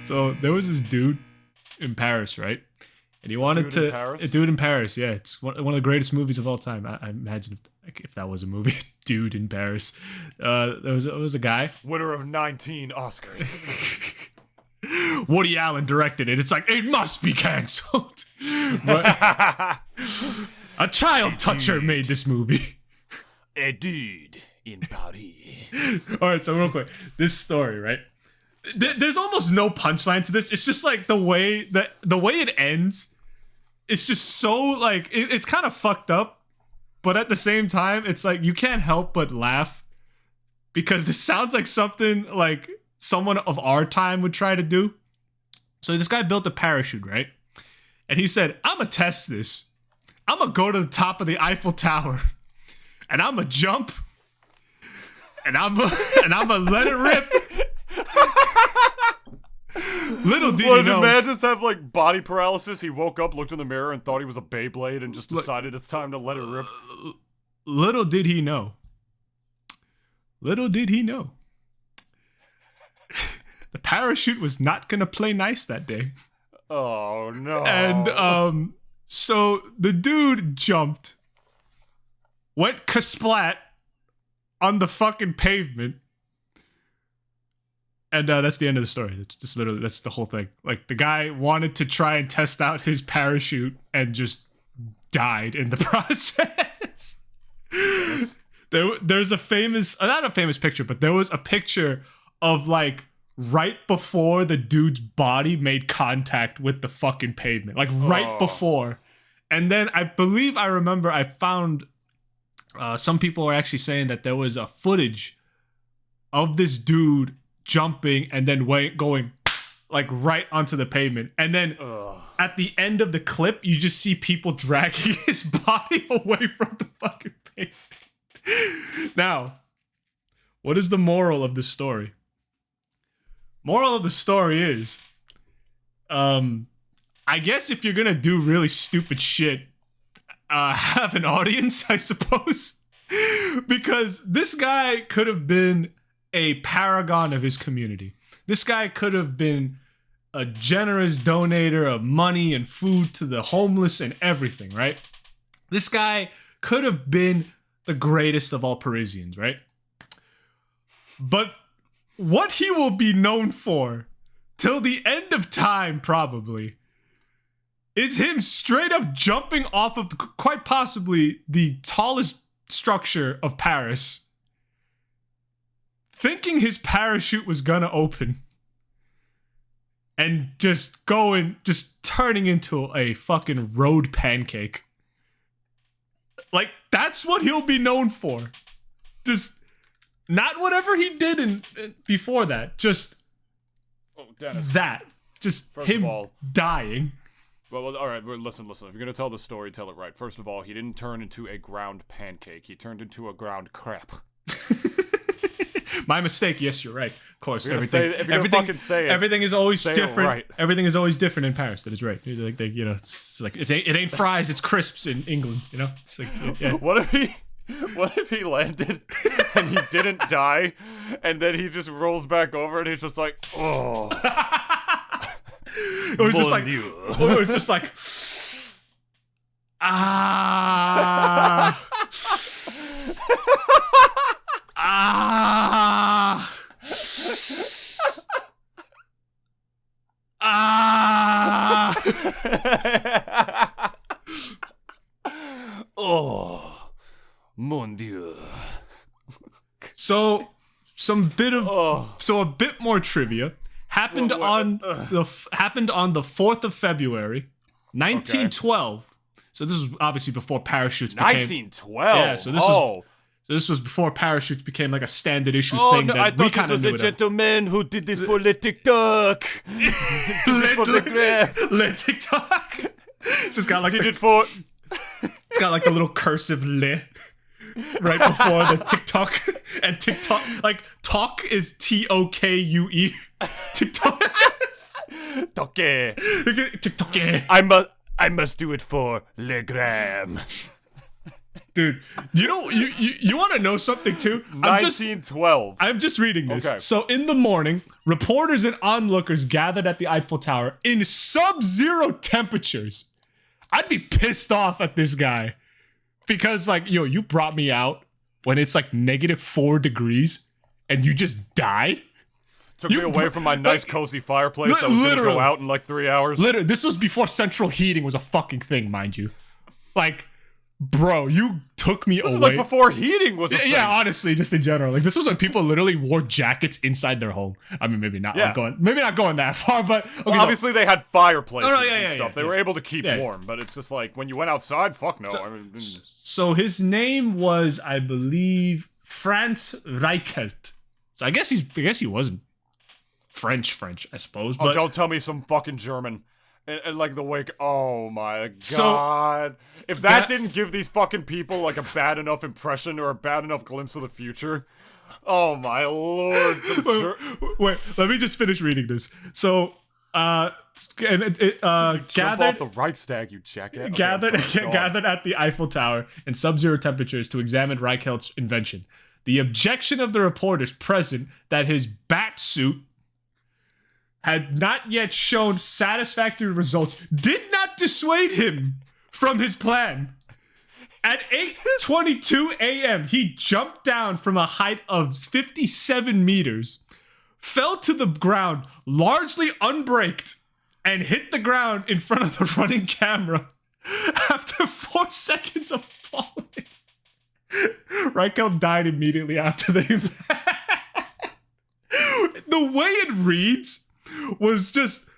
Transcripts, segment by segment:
So there was this dude in Paris, right? And he wanted to a dude in Paris. Yeah, it's one of the greatest movies of all time. I imagine if that was a movie, Dude in Paris. There was a guy, winner of 19 Oscars. Woody Allen directed it. It's like it must be canceled. But a child toucher made this movie. A dude in Paris. All right, so real quick, this story, right? There's almost no punchline to this. It's just like the way it ends. It's just so like it's kind of fucked up, but at the same time, it's like you can't help but laugh because this sounds like something like someone of our time would try to do. So this guy built a parachute, right? And he said, "I'm gonna test this. I'm gonna go to the top of the Eiffel Tower, and I'm gonna jump, and I'm gonna let it rip." Little did you know. Did man just have like body paralysis? He woke up, looked in the mirror, and thought he was a Beyblade, and just decided it's time to let it rip. Little did he know. Little did he know. The parachute was not gonna play nice that day. Oh no! And so the dude jumped, went kasplat on the fucking pavement. And that's the end of the story. It's just literally, that's the whole thing. Like, the guy wanted to try and test out his parachute and just died in the process. There's a famous, not a famous picture, but there was a picture of, like, right before the dude's body made contact with the fucking pavement. Like, right before. And then I believe I remember I found some people were actually saying that there was a footage of this dude jumping and then going like right onto the pavement, and then at the end of the clip you just see people dragging his body away from the fucking pavement. Now, what is the moral of the story? Moral of the story is I guess if you're gonna do really stupid shit, have an audience, I suppose. Because this guy could have been a paragon of his community. This guy could have been a generous donator of money and food to the homeless and everything, right? This guy could have been the greatest of all Parisians, right? But what he will be known for till the end of time, probably, is him straight up jumping off of quite possibly the tallest structure of Paris, thinking his parachute was gonna open, and just turning into a fucking road pancake. Like, that's what he'll be known for. Just not whatever he did in before that. Just Dennis. That. Just First him of all, dying. Well, all right, listen. If you're going to tell the story, tell it right. First of all, he didn't turn into a ground pancake. He turned into a ground crepe. My mistake. Yes, you're right. Of course, everything is always different. Right. Everything is always different in Paris. That is right. Like it's like it ain't fries. It's crisps in England. You know. It's like, yeah. What if he landed and he didn't die, and then he just rolls back over and he's just like, oh. It was just like ah. Ah! Ah! Oh, mon Dieu. So, a bit more trivia happened on the 4th of February, 1912. Okay. So this was obviously before parachutes became 1912. Yeah, so this was before parachutes became like a standard issue thing that we kind of knew. I thought this was a gentleman who did this for le TikTok. Le TikTok. It's just got like it's got like the little cursive le right before the TikTok, and TikTok, like talk is TOKUE. TikTok. TikTok. I must do it for le gram. Dude, you want to know something too? 1912. I'm just reading this. Okay. So in the morning, reporters and onlookers gathered at the Eiffel Tower in sub-zero temperatures. I'd be pissed off at this guy because, like, yo, you brought me out when it's like -4 degrees and you just died. Took me away from my nice, cozy fireplace that was gonna go out in like 3 hours. Literally, this was before central heating was a fucking thing, mind you. Like, bro, you took me away. This is like before heating was a thing. Yeah, honestly, just in general. Like, this was when people literally wore jackets inside their home. I mean, maybe not going that far, but okay, well, obviously they had fireplaces and stuff. Yeah, they were able to keep warm, but it's just like when you went outside, fuck no. So his name was, I believe, Franz Reichelt. So I guess he wasn't French, I suppose. But don't tell me some fucking German. And like the wake, oh my god. If that didn't give these fucking people like a bad enough impression or a bad enough glimpse of the future, oh my lord. Wait, let me just finish reading this. So, gathered off the Reichstag, you jackass. Gathered at the Eiffel Tower in sub-zero temperatures to examine Reichelt's invention. The objection of the reporters present that his bat suit had not yet shown satisfactory results did not dissuade him from his plan. At 8:22 a.m., he jumped down from a height of 57 meters, fell to the ground largely unbraked, and hit the ground in front of the running camera. After 4 seconds of falling, Reichelt died immediately after the impact. The way it reads was just,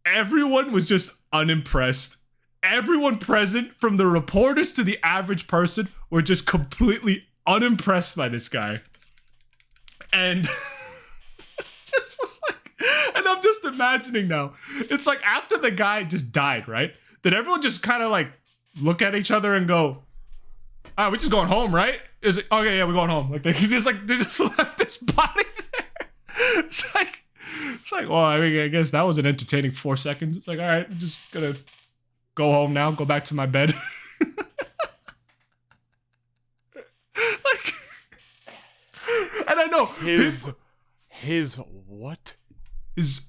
everyone was just unimpressed. Everyone present, from the reporters to the average person, were just completely unimpressed by this guy. And just was like, and I'm just imagining now, it's like after the guy just died, right? Did everyone just kind of like look at each other and go, "Ah, we're just going home, right?" Is it okay? Yeah, we're going home. Like they just left this body there. It's like, well, I mean, I guess that was an entertaining 4 seconds. It's like, all right, I'm just gonna go home now, go back to my bed. Like, and I know his what? His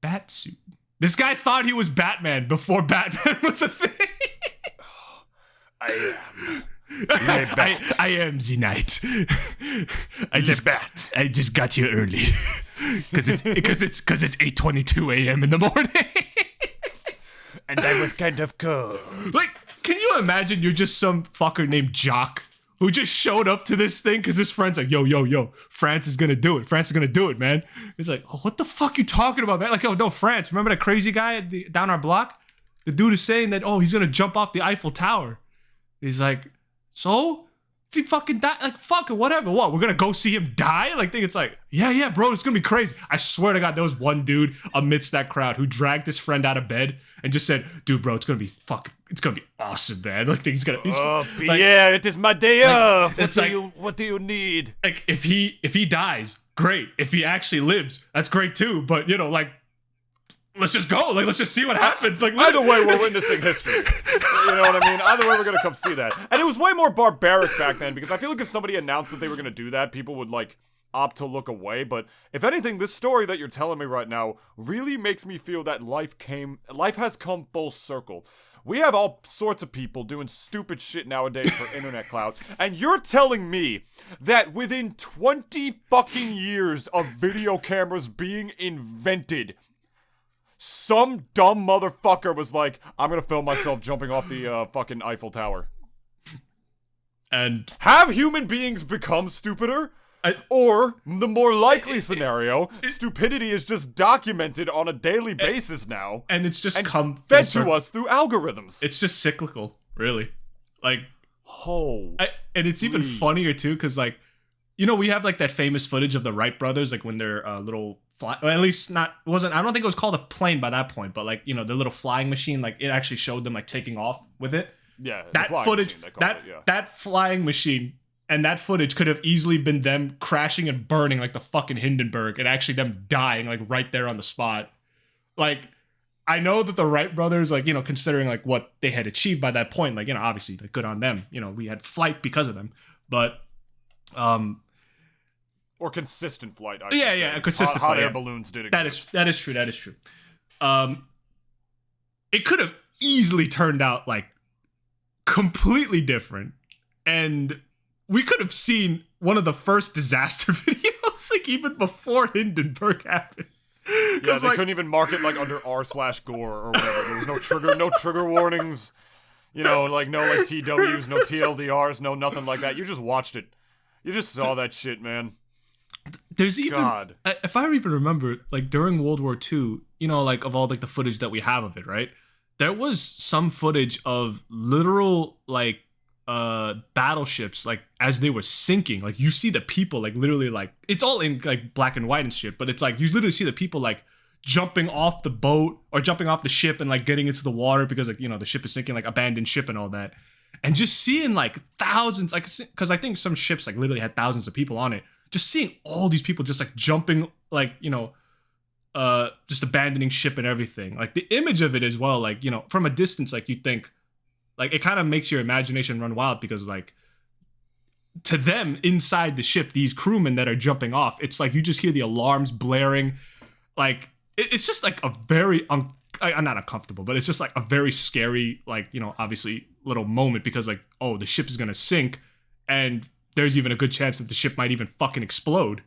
bat suit. This guy thought he was Batman before Batman was a thing. I am the Knight. I just got here early because it's 8:22 a.m. in the morning. And I was kind of cold. Like, can you imagine you're just some fucker named Jock who just showed up to this thing because his friend's like, yo, France is gonna do it. France is gonna do it, man. He's like, oh, what the fuck you talking about, man? Like, oh, no, France. Remember that crazy guy down our block? The dude is saying that, oh, he's gonna jump off the Eiffel Tower. He's like, so? If he fucking die, like, fuck it, whatever. What, we're gonna go see him die? Like, think it's like, yeah, bro, it's gonna be crazy. I swear to God, there was one dude amidst that crowd who dragged his friend out of bed and just said, dude, bro, it's gonna be awesome, man. Like, he's like, yeah, it is my day off. What do you need? Like, if he dies, great. If he actually lives, that's great too. But, you know, like, let's just go. Like, let's just see what happens. Like, either way, we're witnessing history. You know what I mean? Either way, we're gonna come see that. And it was way more barbaric back then, because I feel like if somebody announced that they were gonna do that, people would like opt to look away. But if anything, this story that you're telling me right now really makes me feel that life has come full circle. We have all sorts of people doing stupid shit nowadays for internet clout, and you're telling me that within 20 fucking years of video cameras being invented, some dumb motherfucker was like, I'm gonna film myself jumping off the fucking Eiffel Tower. And have human beings become stupider? Or, the more likely scenario, stupidity is just documented on a daily basis now. And it's just come fed to us through algorithms. It's just cyclical, really. Like, and it's even please. Funnier, too, because, like, you know, we have, like, that famous footage of the Wright brothers, like, when they're little... well, at least I don't think it was called a plane by that point, but, like, you know, the little flying machine, like, it actually showed them, like, taking off with it. Yeah, that footage, that flying machine, and that footage could have easily been them crashing and burning like the fucking Hindenburg, and actually them dying, like, right there on the spot. Like, I know that the Wright brothers, like, considering like what they had achieved by that point, like, obviously like good on them. We had flight because of them, but or consistent flight. A consistent hot flight. air balloons did exist. That is true. That is true. It could have easily turned out like completely different, and we could have seen one of the first disaster videos, like even before Hindenburg happened. Yeah, they couldn't even mark it like under r/gore or whatever. There was no trigger warnings. Like no like TWs, no TLDRs, no nothing like that. You just watched it. You just saw that shit, man. There's even, if I even remember, like during World War II, like of all like the footage that we have of it, right? There was some footage of literal like battleships, like as they were sinking. Like you see the people like literally like it's all in like black and white and shit, but it's like you literally see the people like jumping off the boat or jumping off the ship and like getting into the water because like the ship is sinking, like abandoned ship and all that. And just seeing like thousands, like because I think some ships like literally had thousands of people on it. Just seeing all these people just like jumping, like just abandoning ship and everything. Like the image of it as well, like from a distance, like you think, like it kind of makes your imagination run wild because like to them inside the ship, these crewmen that are jumping off, it's like you just hear the alarms blaring, like it's just like a very I'm not uncomfortable, but it's just like a very scary, like obviously little moment because like the ship is gonna sink and there's even a good chance that the ship might even fucking explode.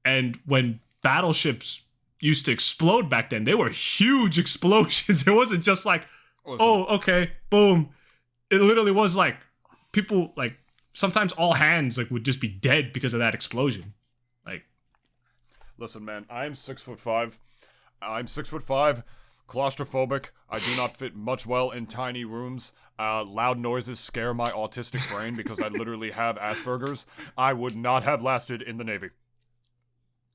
And when battleships used to explode back then, they were huge explosions. It wasn't just like, okay, boom. It literally was like people, like sometimes all hands like would just be dead because of that explosion. Like, listen, man, I'm 6'5". I'm 6'5", claustrophobic. I do not fit much well in tiny rooms. Loud noises scare my autistic brain because I literally have Asperger's. I would not have lasted in the Navy.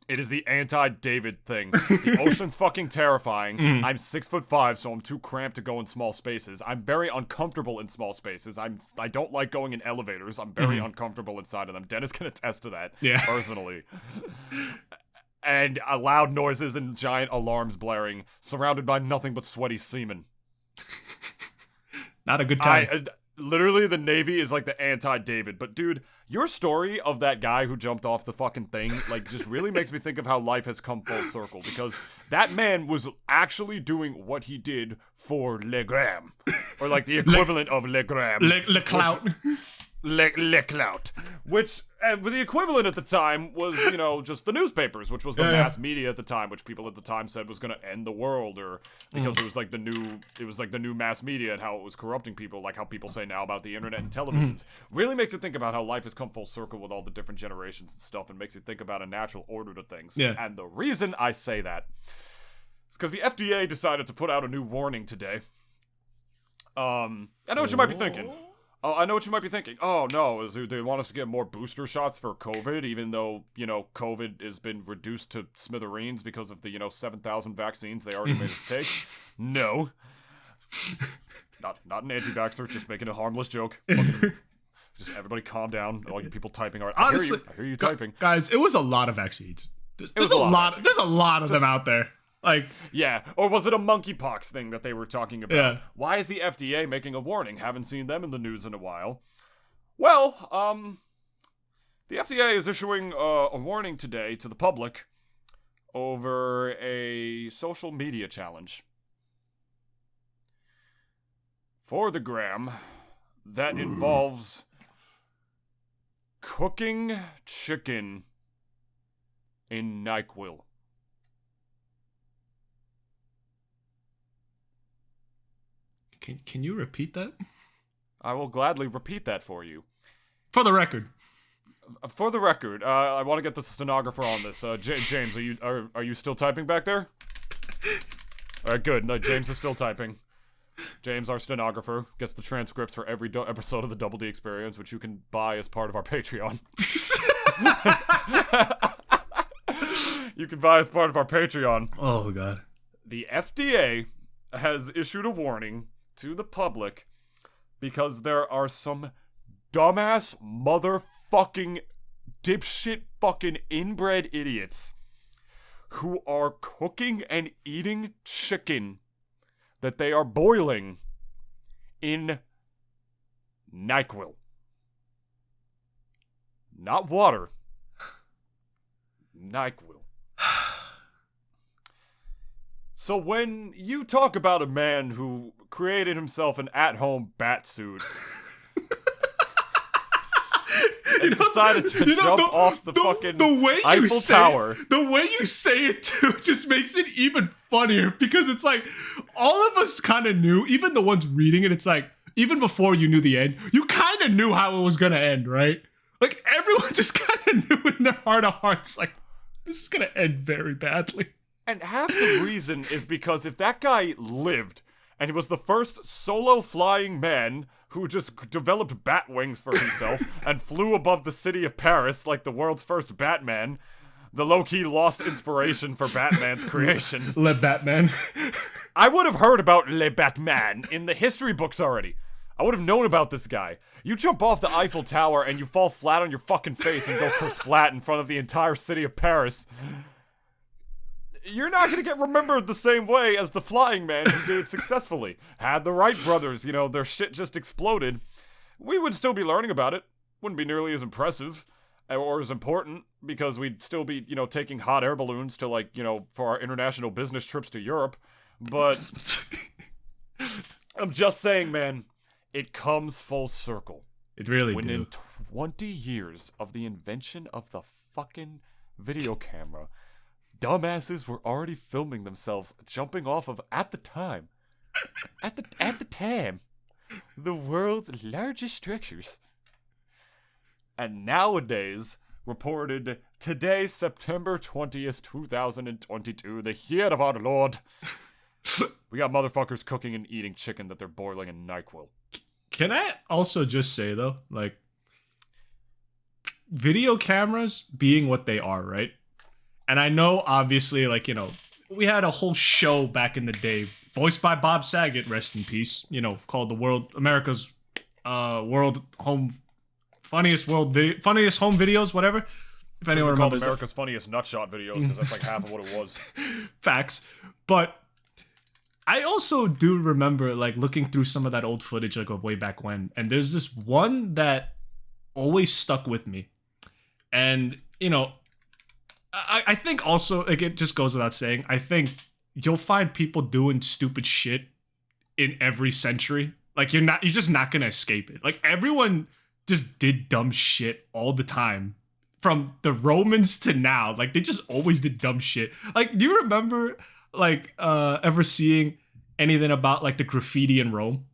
It is the anti-David thing. The ocean's fucking terrifying. I'm 6'5", so I'm too cramped to go in small spaces. I'm very uncomfortable in small spaces. I don't like going in elevators. I'm very uncomfortable inside of them. Dennis can attest to that, personally. And loud noises and giant alarms blaring, surrounded by nothing but sweaty semen. Not a good time. Literally, the Navy is like the anti-David. But dude, your story of that guy who jumped off the fucking thing, like, just really makes me think of how life has come full circle. Because that man was actually doing what he did for Le Gram. Or like the equivalent of Le Gram. Le Clout. Le Clout. Which, the equivalent at the time was, just the newspapers, which was the mass media at the time, which people at the time said was going to end the world, or because it was like the new mass media and how it was corrupting people, like how people say now about the internet and televisions. Really makes you think about how life has come full circle with all the different generations and stuff, and makes you think about a natural order to things. Yeah. And the reason I say that is because the FDA decided to put out a new warning today. I know what you might be thinking. I know what you might be thinking. Oh, no, they want us to get more booster shots for COVID, even though, COVID has been reduced to smithereens because of the, 7,000 vaccines they already made us take. No. Not an anti-vaxxer, just making a harmless joke. Just everybody calm down. All you people typing. Honestly, I hear you typing. Guys, it was a lot of vaccines. There's a lot of them out there. Like, yeah, or was it a monkeypox thing that they were talking about? Yeah. Why is the FDA making a warning? Haven't seen them in the news in a while. Well, the FDA is issuing a warning today to the public over a social media challenge. For the gram, that involves cooking chicken in Nyquil. Can you repeat that? I will gladly repeat that for you. For the record. For the record, I want to get the stenographer on this. James, are you still typing back there? All right, good. No, James is still typing. James, our stenographer, gets the transcripts for every episode of the Double D Experience, which you can buy as part of our Patreon. You can buy as part of our Patreon. Oh, God. The FDA has issued a warning to the public because there are some dumbass motherfucking dipshit fucking inbred idiots who are cooking and eating chicken that they are boiling in Nyquil. Not water. Nyquil. So when you talk about a man who created himself an at-home bat suit and decided to jump off the fucking Eiffel Tower. The way you say it, too, just makes it even funnier, because it's like, all of us kind of knew, even the ones reading it, it's like, even before you knew the end, you kind of knew how it was going to end, right? Like, everyone just kind of knew in their heart of hearts, like, this is going to end very badly. And half the reason is because if that guy lived, and he was the first solo flying man who just developed bat wings for himself and flew above the city of Paris like the world's first Batman, the low-key lost inspiration for Batman's creation. Le Batman. I would have heard about Le Batman in the history books already. I would have known about this guy. You jump off the Eiffel Tower and you fall flat on your fucking face and go kersplat in front of the entire city of Paris. You're not gonna get remembered the same way as the flying man who did it successfully. Had the Wright brothers, their shit just exploded, we would still be learning about it. Wouldn't be nearly as impressive or as important, because we'd still be, taking hot air balloons to, for our international business trips to Europe. But I'm just saying, man, it comes full circle. It really when do. In 20 years of the invention of the fucking video camera, dumbasses were already filming themselves jumping off of, at the time, the world's largest structures. And nowadays, reported today, September 20th, 2022, the year of our Lord, we got motherfuckers cooking and eating chicken that they're boiling in Nyquil. Can I also just say, though, like, video cameras being what they are, right? And I know, obviously, like, we had a whole show back in the day, voiced by Bob Saget, rest in peace, called America's World Home Funniest Home Videos, whatever. If anyone remembers, America's Funniest Nutshot Videos, because that's like half of what it was. Facts. But I also do remember, like, looking through some of that old footage, like, of way back when, and there's this one that always stuck with me. And, I think also, like, it just goes without saying, I think you'll find people doing stupid shit in every century. Like, you're just not gonna escape it. Like, everyone just did dumb shit all the time. From the Romans to now. Like, they just always did dumb shit. Like, do you remember, like, ever seeing anything about, like, the graffiti in Rome?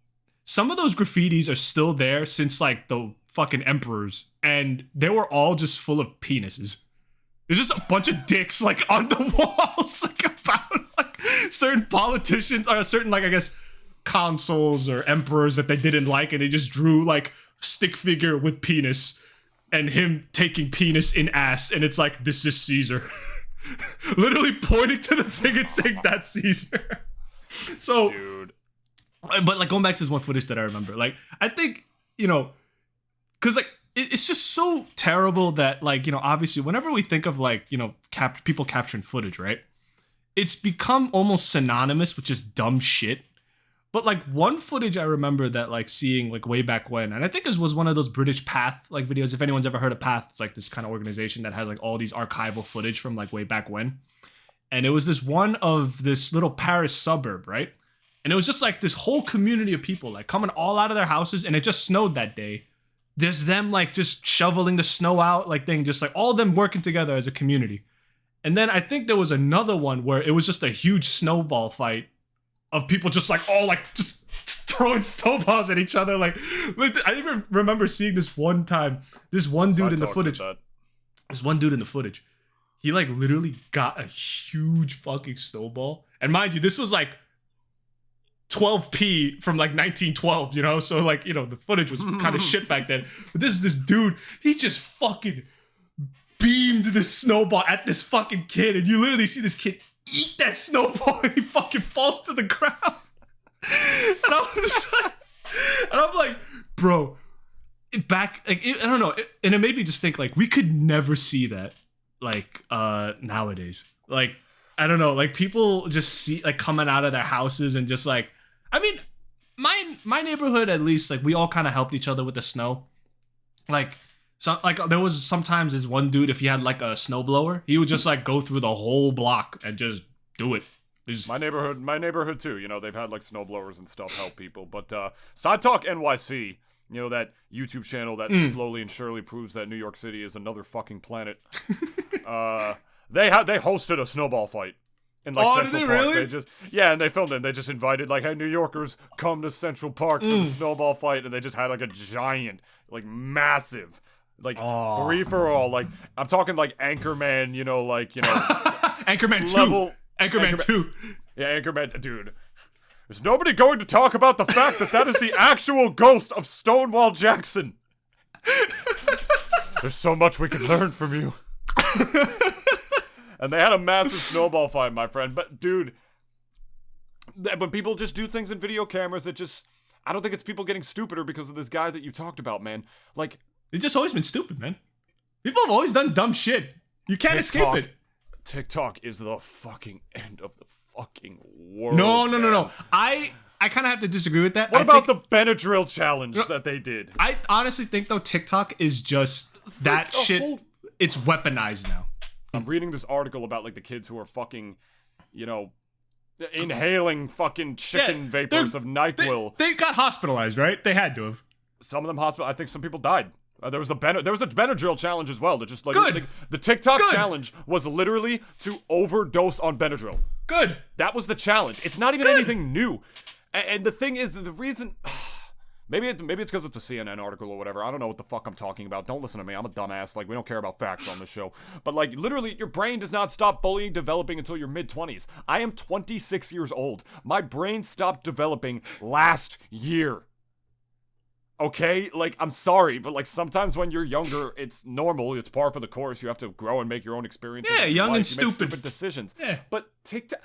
Some of those graffitis are still there since, like, the fucking emperors. And they were all just full of penises. There's just a bunch of dicks, like, on the walls, like, about, like, certain politicians, or certain, like, I guess, consuls or emperors that they didn't like, and they just drew, like, stick figure with penis, and him taking penis in ass, and it's like, this is Caesar. Literally pointing to the thing and saying, that's Caesar. So, dude. But, like, going back to this one footage that I remember, like, I think, because, like, it's just so terrible that, like, obviously, whenever we think of, like, people capturing footage, right? It's become almost synonymous with just dumb shit. But, like, one footage I remember that, like, seeing, like, way back when, and I think it was one of those British Path, like, videos. If anyone's ever heard of Path, it's, like, this kind of organization that has, like, all these archival footage from, like, way back when. And it was this one of this little Paris suburb, right? And it was just, like, this whole community of people, like, coming all out of their houses, and it just snowed that day. There's them, like, just shoveling the snow out, like, thing, just, like, all of them working together as a community. And then I think there was another one where it was just a huge snowball fight of people just, like, all, like, just throwing snowballs at each other. Like I even remember seeing this one time, this one dude in the footage. This one dude in the footage. He, like, literally got a huge fucking snowball. And mind you, this was, like, 12p from, like, 1912, so, like, the footage was kind of shit back then. But this dude, he just fucking beamed this snowball at this fucking kid, and you literally see this kid eat that snowball, and he fucking falls to the ground. And I'm like, bro, I don't know, and it made me just think, like, we could never see that, like, nowadays. Like, I don't know, like, people just see, like, coming out of their houses and just, like, I mean, my neighborhood, at least, like, we all kind of helped each other with the snow. Like, there was sometimes this one dude, if he had like a snowblower, he would just like go through the whole block and just do it. My neighborhood too. You know, they've had like snowblowers and stuff help people. But Side Talk NYC, you know, that YouTube channel that slowly and surely proves that New York City is another fucking planet. They hosted a snowball fight in like Central Park. Really? They just and they filmed it. And they just invited like, hey, New Yorkers, come to Central Park for the snowball fight, and they just had like a giant, like massive, like free for all. Like I'm talking like Anchorman, you know, Anchorman 2. level. Anchorman 2. Yeah, Anchorman, dude. Is nobody going to talk about the fact that is the actual ghost of Stonewall Jackson? There's so much we can learn from you. And they had a massive snowball fight, my friend. But, dude, when people just do things in video cameras, I don't think it's people getting stupider because of this guy that you talked about, man. Like, it's just always been stupid, man. People have always done dumb shit. You can't escape it. TikTok is the fucking end of the fucking world. No. I kind of have to disagree with that. What about the Benadryl challenge that they did? I honestly think, though, TikTok is just that shit. It's weaponized now. I'm reading this article about like the kids who are fucking, you know, inhaling fucking chicken vapors of Nyquil. They got hospitalized, right? They had to have. Some of them I think some people died. There was a Benadryl challenge as well. That just like Good. The TikTok challenge was literally to overdose on Benadryl. Good. That was the challenge. It's not even anything new. And the thing is that the reason, maybe it's because it's a CNN article or whatever. I don't know what the fuck I'm talking about. Don't listen to me. I'm a dumbass. Like, we don't care about facts on this show. But like, literally, your brain does not stop fully developing until your mid-20s. I am 26 years old. My brain stopped developing last year. Okay, like, I'm sorry, but like sometimes when you're younger, it's normal, it's par for the course. You have to grow and make your own experiences. Yeah, young and you make stupid. stupid decisions. Yeah. But TikTok,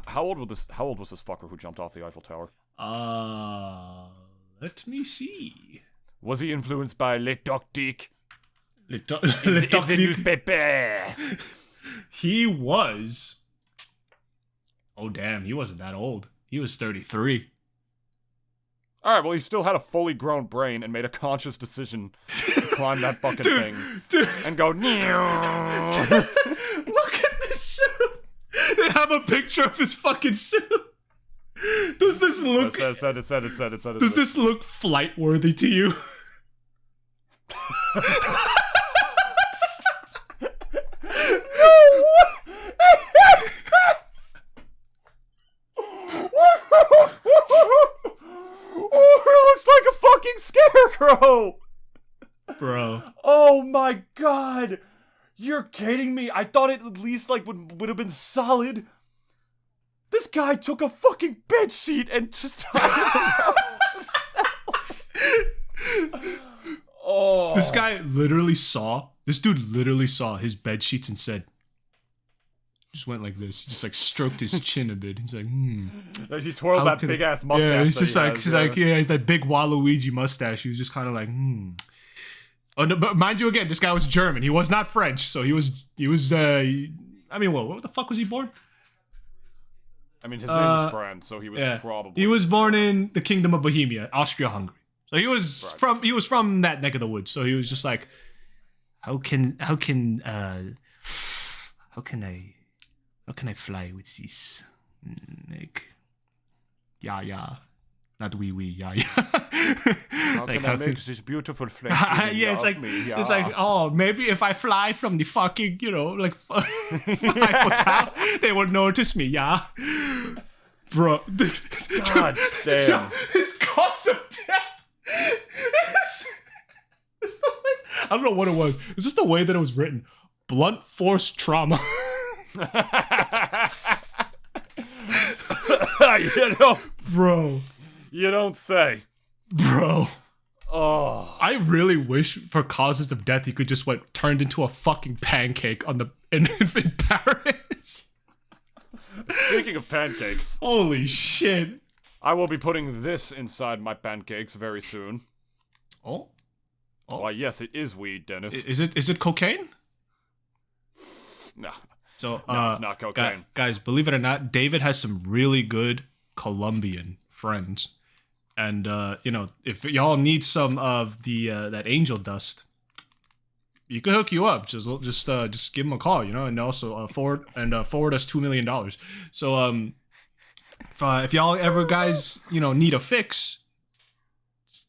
how old was this fucker who jumped off the Eiffel Tower? Let me see. Was he influenced by Le Dick? Le the newspaper. He was. Oh damn, he wasn't that old. He was 33. All right, well, he still had a fully grown brain and made a conscious decision to climb that fucking thing and go. Look at this suit. They have a picture of his fucking suit. Does this look? It said. Does this look flight worthy to you? Scarecrow! Bro. Oh my god! You're kidding me. I thought it at least like would have been solid. This guy took a fucking bed sheet and just tied it around. Oh. This dude literally saw his bed sheets and said, just went like this. Just like stroked his chin a bit. He's like, Like he twirled that big ass mustache. Yeah, it's just like, he's that big Waluigi mustache. He was just kind of like, Oh no, but mind you, again, this guy was German. He was not French, so he was. I mean, what the fuck was he born? I mean, his name is Franz, so he was probably. He was born in the Kingdom of Bohemia, Austria-Hungary. So he was from that neck of the woods. So he was just like, how can I fly with this? Like, not wee, How can I make this beautiful flesh? It's like, oh, maybe if I fly from the fucking, like, Eiffel Tower, they would notice me, yeah? Bro. God damn. His cause of death. I don't know what it was. It was just the way that it was written. Blunt force trauma. Bro. You don't say. Bro. Oh. I really wish for causes of death he could just turned into a fucking pancake in Paris. Speaking of pancakes. Holy shit. I will be putting this inside my pancakes very soon. Oh? Why, yes, it is weed, Dennis. Is it cocaine? No. So, no, it's not cocaine. Guys, believe it or not, David has some really good Colombian friends. And if y'all need some of the that angel dust, you can hook you up. Just give him a call, and also forward us $2 million. So if y'all ever guys need a fix,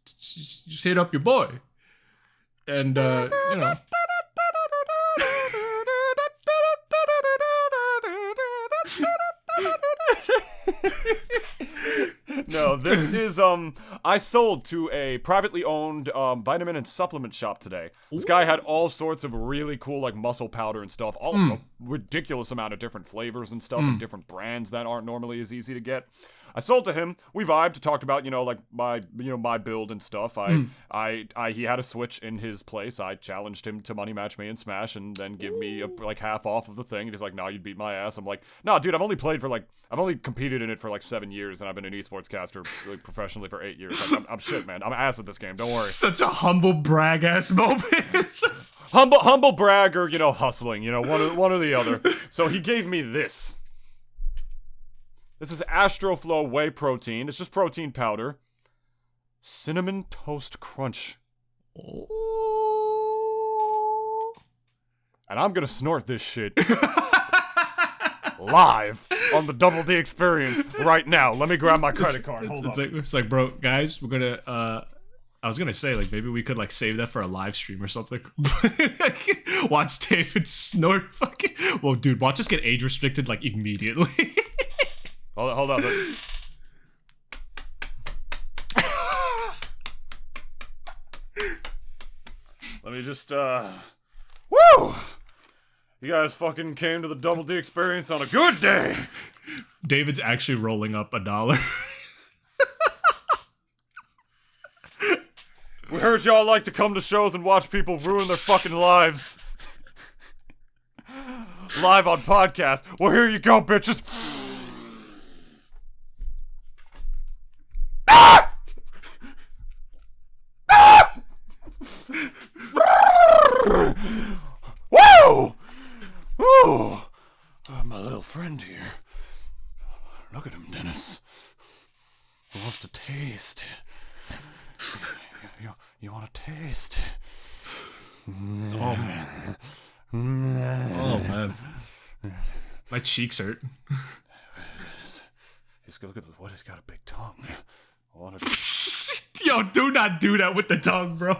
just hit up your boy, and No, this is I sold to a privately owned vitamin and supplement shop today. This guy had all sorts of really cool like muscle powder and stuff, all a ridiculous amount of different flavors and stuff and different brands that aren't normally as easy to get. I sold to him. We vibed, talked about, like my build and stuff. He had a Switch in his place. I challenged him to money match me and Smash and then give me like half off of the thing. And he's like, "No, you'd beat my ass." I'm like, "No, dude, I've only competed in it for like 7 years and I've been an esports caster like, professionally for 8 years. Like, I'm shit, man. I'm ass at this game. Don't worry." Such a humble brag ass moment. humble brag or, hustling, one or the other. So he gave me this. This is Astroflow Whey Protein. It's just protein powder. Cinnamon Toast Crunch. And I'm gonna snort this shit live on the Double D Experience right now. Let me grab my credit card. Hold on. It's like, bro, guys, we're gonna I was gonna say, like, maybe we could like save that for a live stream or something. Watch David snort fucking. Well, dude, watch us get age restricted like immediately. Hold on. Let me just, woo! You guys fucking came to the Double D Experience on a good day! David's actually rolling up $1. We heard y'all like to come to shows and watch people ruin their fucking lives. Live on podcast. Well, here you go, bitches. Woo! Ooh! My little friend here. Look at him, Dennis. He wants to taste. You want to taste? Oh man. Oh man. My cheeks hurt. Look at what? He's got a big tongue. Yo, do not do that with the tongue, bro.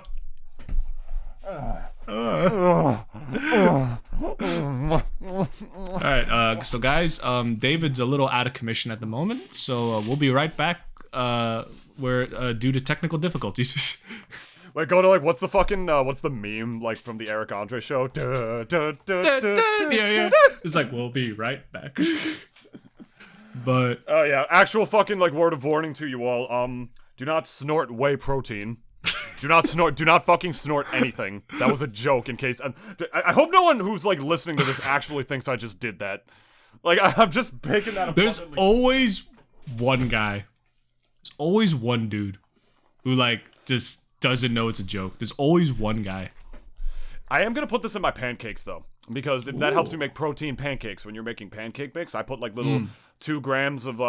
Alright, so guys, David's a little out of commission at the moment, so we'll be right back, due to technical difficulties. Wait, go to like, what's the meme, like, from the Eric Andre show? Yeah. It's like, we'll be right back. But oh yeah, actual fucking like word of warning to you all. Do not snort whey protein. Do not fucking snort anything. That was a joke in case. I hope no one who's like listening to this actually thinks I just did that. Like I'm just picking that up. There's always one guy. There's always one dude who like just doesn't know it's a joke. There's always one guy. I am gonna put this in my pancakes though, because that helps me make protein pancakes. When you're making pancake mix, I put like little 2 grams of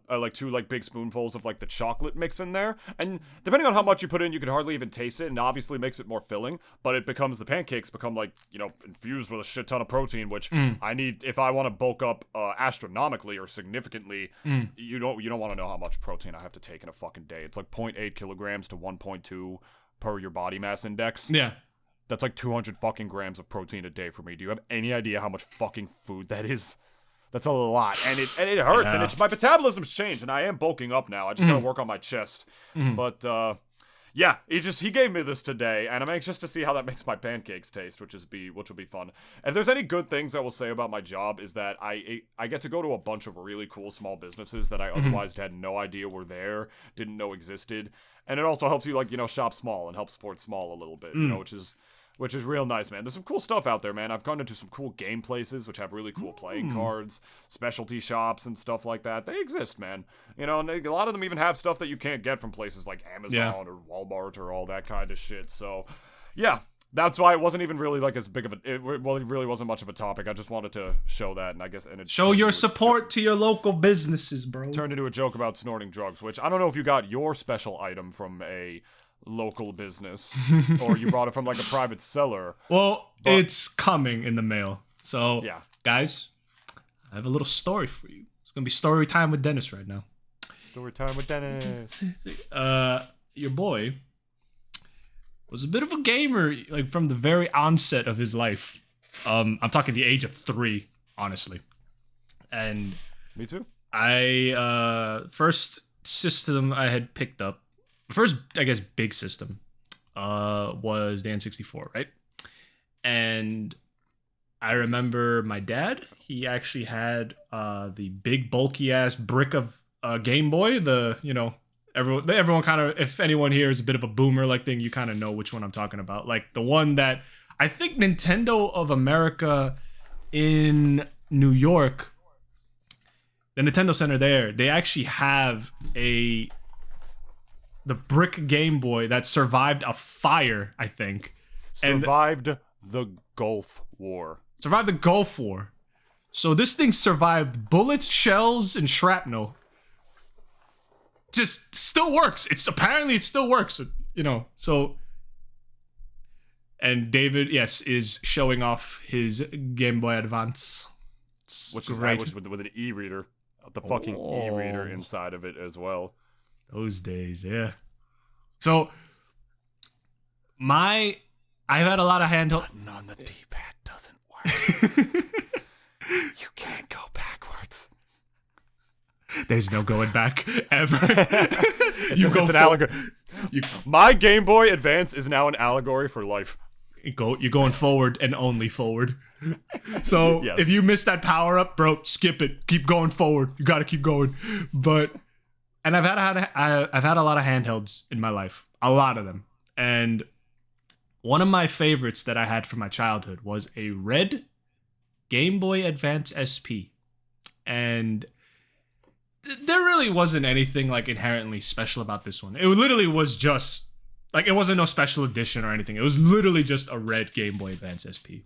like 2 like big spoonfuls of like the chocolate mix in there, and depending on how much you put in, you can hardly even taste it, and obviously makes it more filling. But the pancakes become like infused with a shit ton of protein, which I need if I want to bulk up astronomically or significantly. You don't want to know how much protein I have to take in a fucking day. It's like 0.8 kilograms to 1.2 per your body mass index. Yeah. That's like 200 fucking grams of protein a day for me. Do you have any idea how much fucking food that is? That's a lot, and it hurts, and my metabolism's changed, and I am bulking up now. I just gotta work on my chest. But yeah, he gave me this today, and I'm anxious to see how that makes my pancakes taste, which will be fun. If there's any good things I will say about my job is that I get to go to a bunch of really cool small businesses that I otherwise had no idea were there, didn't know existed, and it also helps you shop small and help support small a little bit, which is real nice, man. There's some cool stuff out there, man. I've gone into some cool game places, which have really cool playing cards, specialty shops, and stuff like that. They exist, man. And a lot of them even have stuff that you can't get from places like Amazon or Walmart or all that kind of shit. So, yeah. That's why it wasn't even really like as big of a. It really wasn't much of a topic. I just wanted to show that, and I guess it show your support to your local businesses, bro. Turned into a joke about snorting drugs, which I don't know if you got your special item from a local business or you brought it from like a private seller. Well, it's coming in the mail. So, yeah, guys, I have a little story for you. It's gonna be story time with Dennis right now. Story time with Dennis. Your boy was a bit of a gamer, like from the very onset of his life. I'm talking the age of 3, honestly. And me too. First system I had picked up, first I guess big system, was the N64, right? And I remember my dad. He actually had the big bulky ass brick of Game Boy. Everyone kind of, if anyone here is a bit of a boomer like thing, you kind of know which one I'm talking about. Like the one that I think Nintendo of America in New York, the Nintendo Center there, they actually have the brick Game Boy that survived a fire, I think. Survived the Gulf War. Survived the Gulf War. So this thing survived bullets, shells, and shrapnel. Just still works. Apparently it still works, so. And David, yes, is showing off his Game Boy Advance. Which is with an e-reader. The fucking e-reader inside of it as well. Those days, yeah. So I've had a lot of handheld. Button on the D-pad doesn't work. You can't go backwards. There's no going back ever. It's an allegory. My Game Boy Advance is now an allegory for life. You're going forward and only forward. So yes. If you miss that power up, bro, skip it. Keep going forward. You got to keep going. And I've had a lot of handhelds in my life, a lot of them. And one of my favorites that I had from my childhood was a red Game Boy Advance SP, and there really wasn't anything like inherently special about this one. It literally was just like, it wasn't no special edition or anything. It was literally just a red Game Boy Advance SP.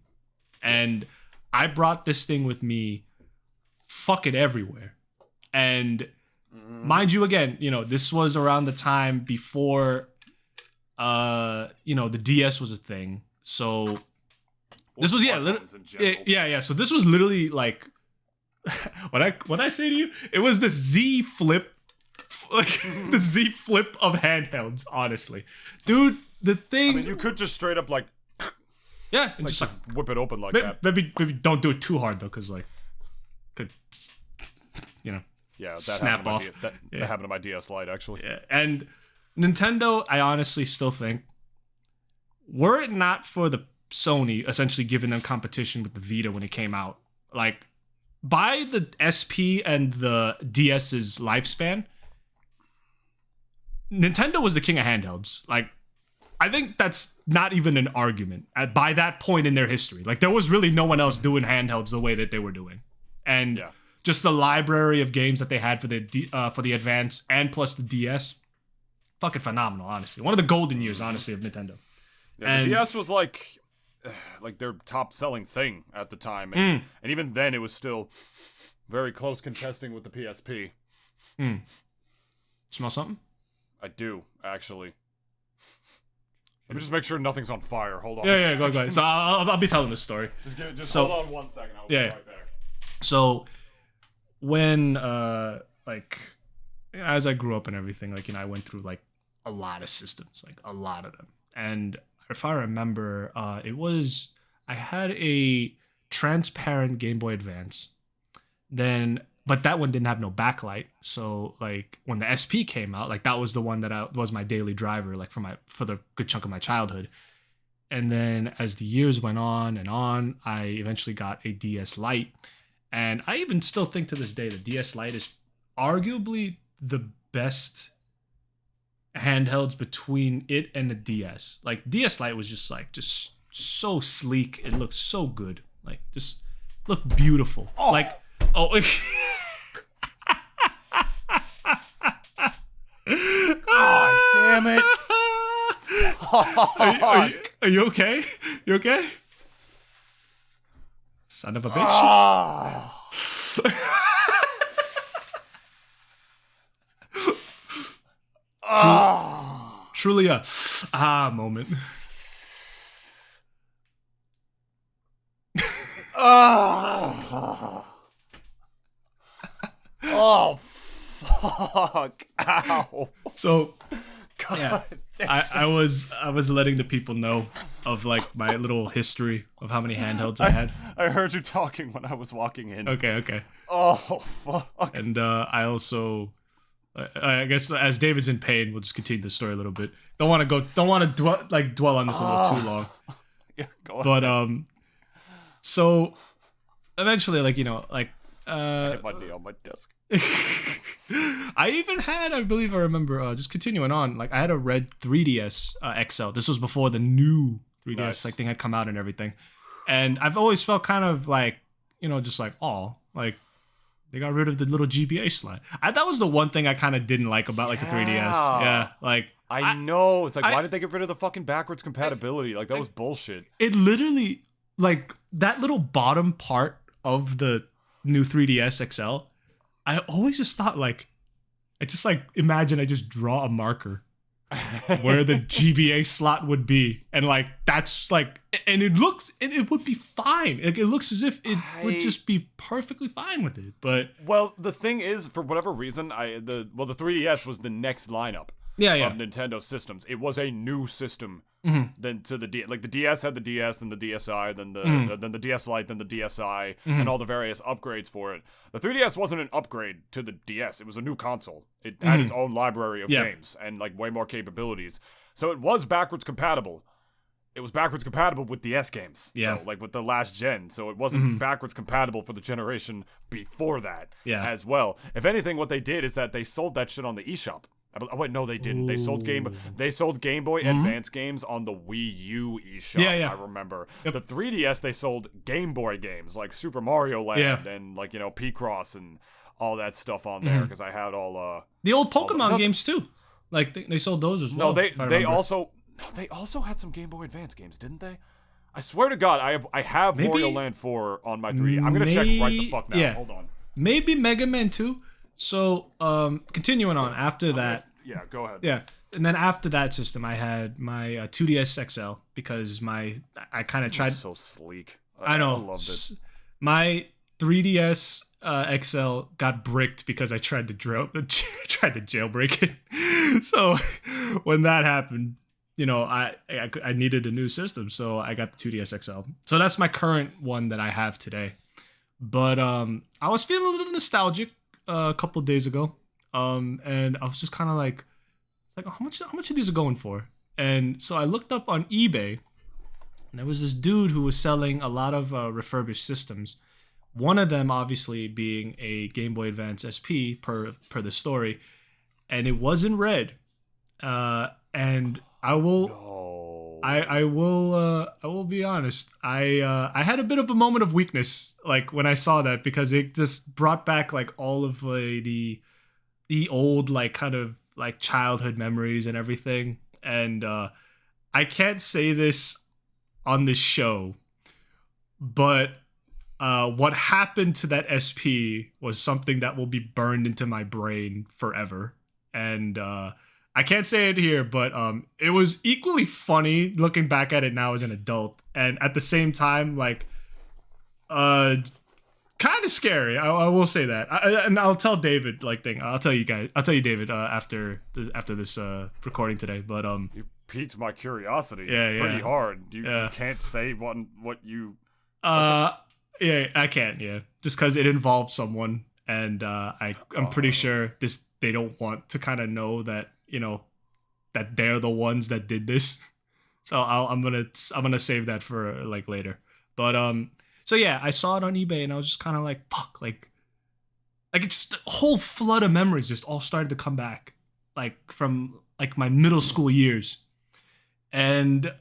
And I brought this thing with me fucking everywhere. And mind you, again, this was around the time before, the DS was a thing. So this was, yeah. So this was literally like, what I say to you, it was the Z Flip, like the Z Flip of handhelds, honestly, dude. The thing, I mean, you could just straight up like, yeah, and like just whip it open like that. Maybe don't do it too hard though, because like, could yeah, that snap off. That happened to my DS Lite actually. Yeah, and Nintendo, I honestly still think, were it not for the Sony essentially giving them competition with the Vita when it came out, like, by the SP and the DS's lifespan, Nintendo was the king of handhelds. Like, I think that's not even an argument by that point in their history. Like, there was really no one else doing handhelds the way that they were doing. And just the library of games that they had for the Advance and plus the DS, fucking phenomenal, honestly. One of the golden years, honestly, of Nintendo. Yeah, the DS was like their top selling thing at the time, and even then it was still very close contesting with the PSP. Smell something? I do, actually. Let me just make sure nothing's on fire. Hold on. Yeah, go ahead. So I'll be telling this story. Just hold on 1 second. I'll be right back. So when as I grew up and everything, I went through like a lot of systems, like a lot of them. And if I remember, I had a transparent Game Boy Advance. But that one didn't have no backlight. So like when the SP came out, like that was the one that was my daily driver, like for the good chunk of my childhood. And then as the years went on and on, I eventually got a DS Lite. And I even still think to this day the DS Lite is arguably the best handhelds between it and the DS. Like DS Lite was just so sleek. It looked so good. Like just looked beautiful. Oh. God damn it. Are you okay? You okay? Son of a bitch. Truly a moment. Oh, fuck. Ow. So, God yeah, damn. I was letting the people know of like my little history of how many handhelds I had. I heard you talking when I was walking in. Okay. Oh, fuck. And I also, I guess as David's in pain, we'll just continue the story a little bit. Don't want to dwell on this a little too long. Yeah, go ahead. But so eventually, like I hit my knee on my desk. I even had, I believe I remember, just continuing on, like I had a red 3DS XL. This was before the new 3DS Nice. like thing had come out and everything. And I've always felt kind of like, just like, oh, like they got rid of the little GBA slide. That was the one thing I kind of didn't like about like the 3DS. Yeah, like I know. It's like, why did they get rid of the fucking backwards compatibility? Like, that was bullshit. it literally, like that little bottom part of the new 3DS XL, I always just thought like, I just like imagine I just draw a marker where the GBA slot would be, and like that's like, and it would be fine. Like it looks as if it would just be perfectly fine with it. But Well, the thing is, for whatever reason, the 3DS was the next lineup yeah. of Nintendo systems. It was a new system Mhm. than to the like the DS had the DS, then the DSi, then the DS Lite, then the DSi, and all the various upgrades for it. The 3DS wasn't an upgrade to the DS. It was a new console. It had its own library of games and like way more capabilities. So it was backwards compatible. It was backwards compatible with DS games. Yeah. though, like with the last gen. So it wasn't backwards compatible for the generation before that as well. If anything, what they did is that they sold that shit on the eShop. Oh wait, no, they didn't. They sold Game Boy Advance games on the Wii U eShop. Yeah. I remember. The 3DS they sold Game Boy games like Super Mario Land and like P-Cross and all that stuff on there because I had all the old Pokemon games too. Like they sold those as well. No, they also had some Game Boy Advance games, didn't they? I swear to God, I have Maybe- Mario Land 4 on my 3D. I'm gonna check right the fuck now. yeah. Hold on. Maybe Mega Man 2. So continuing on after that. Yeah, go ahead. Yeah. And then after that system, I had my 2DS XL because I kind of tried. So sleek. I know. I loved it. My 3DS XL got bricked because I tried to jailbreak it. So when that happened, I needed a new system, so I got the 2DS XL. So that's my current one that I have today. But I was feeling a little nostalgic a couple of days ago. And I was just kind of like, it's like, how much of these are going for? And so I looked up on eBay, and there was this dude who was selling a lot of refurbished systems. One of them, obviously, being a Game Boy Advance SP per the story, and it was in red. And I will be honest. I had a bit of a moment of weakness, like when I saw that, because it just brought back like all of the old like kind of like childhood memories and everything. And I can't say this on this show, but what happened to that SP was something that will be burned into my brain forever. And I can't say it here, but it was equally funny looking back at it now as an adult, and at the same time, like, kind of scary. I will say that, and I'll tell David I'll tell you David after this recording today. But You piqued my curiosity. Yeah. Pretty hard. You can't say what you. Yeah, I can't. Yeah, just because it involves someone, and I'm pretty sure they don't want to kind of know that that they're the ones that did this. So I'm gonna save that for like later. But so yeah, I saw it on eBay and I was just kind of like, fuck, like it's just a whole flood of memories just all started to come back, like from like my middle school years. And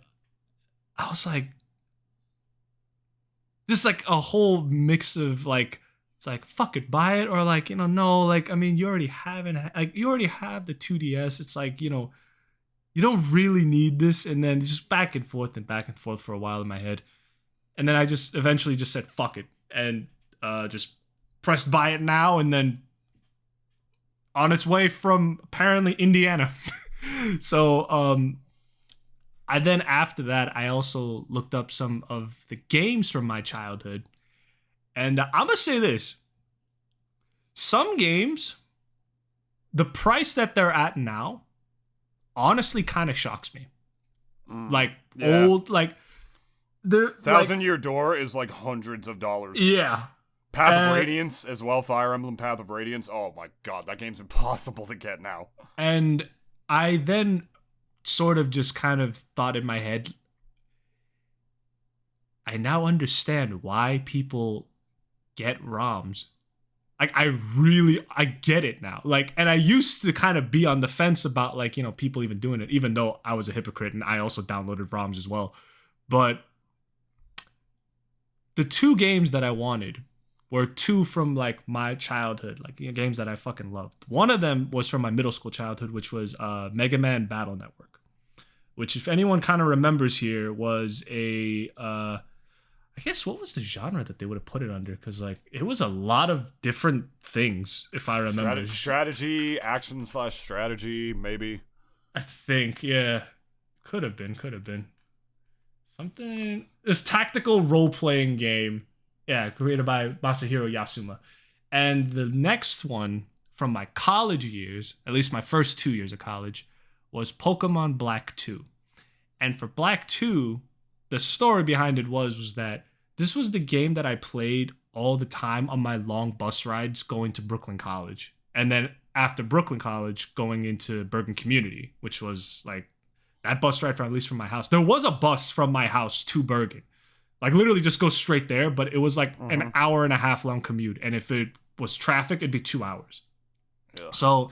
I was like, just like a whole mix of like, it's like, fuck it, buy it, or like, no, like, I mean, you already have the 2DS. It's like, you don't really need this. And then just back and forth for a while in my head. And then I just eventually just said, fuck it. And just pressed buy it now. And then on its way from apparently Indiana. So I then after that, I also looked up some of the games from my childhood. And I'm going to say this. Some games, the price that they're at now, honestly kind of shocks me. Like old, like the Thousand Year Door is like hundreds of dollars. Yeah. Path of Radiance as well, Fire Emblem Path of Radiance. Oh my god, that game's impossible to get now. And I then sort of just kind of thought in my head, I now understand why people get ROMs. Like, I get it now. Like, and I used to kind of be on the fence about, like, you know, people even doing it, even though I was a hypocrite and I also downloaded ROMs as well. But the two games that I wanted were two from, like, my childhood, like, you know, games that I fucking loved. One of them was from my middle school childhood, which was Mega Man Battle Network, which, if anyone kind of remembers here, was a I guess what was the genre that they would have put it under? Because, like, it was a lot of different things, if I remember. Strategy, action/strategy, maybe. I think, yeah. Could have been. Something. This tactical role-playing game. Yeah, created by Masahiro Yasuma. And the next one from my college years, at least my first 2 years of college, was Pokemon Black 2. And for Black 2, the story behind it was that this was the game that I played all the time on my long bus rides going to Brooklyn College. And then after Brooklyn College, going into Bergen Community, which was like that bus ride from, at least from my house. There was a bus from my house to Bergen. Like, literally just go straight there, but it was like an hour and a half long commute. And if it was traffic, it'd be 2 hours. Yeah. So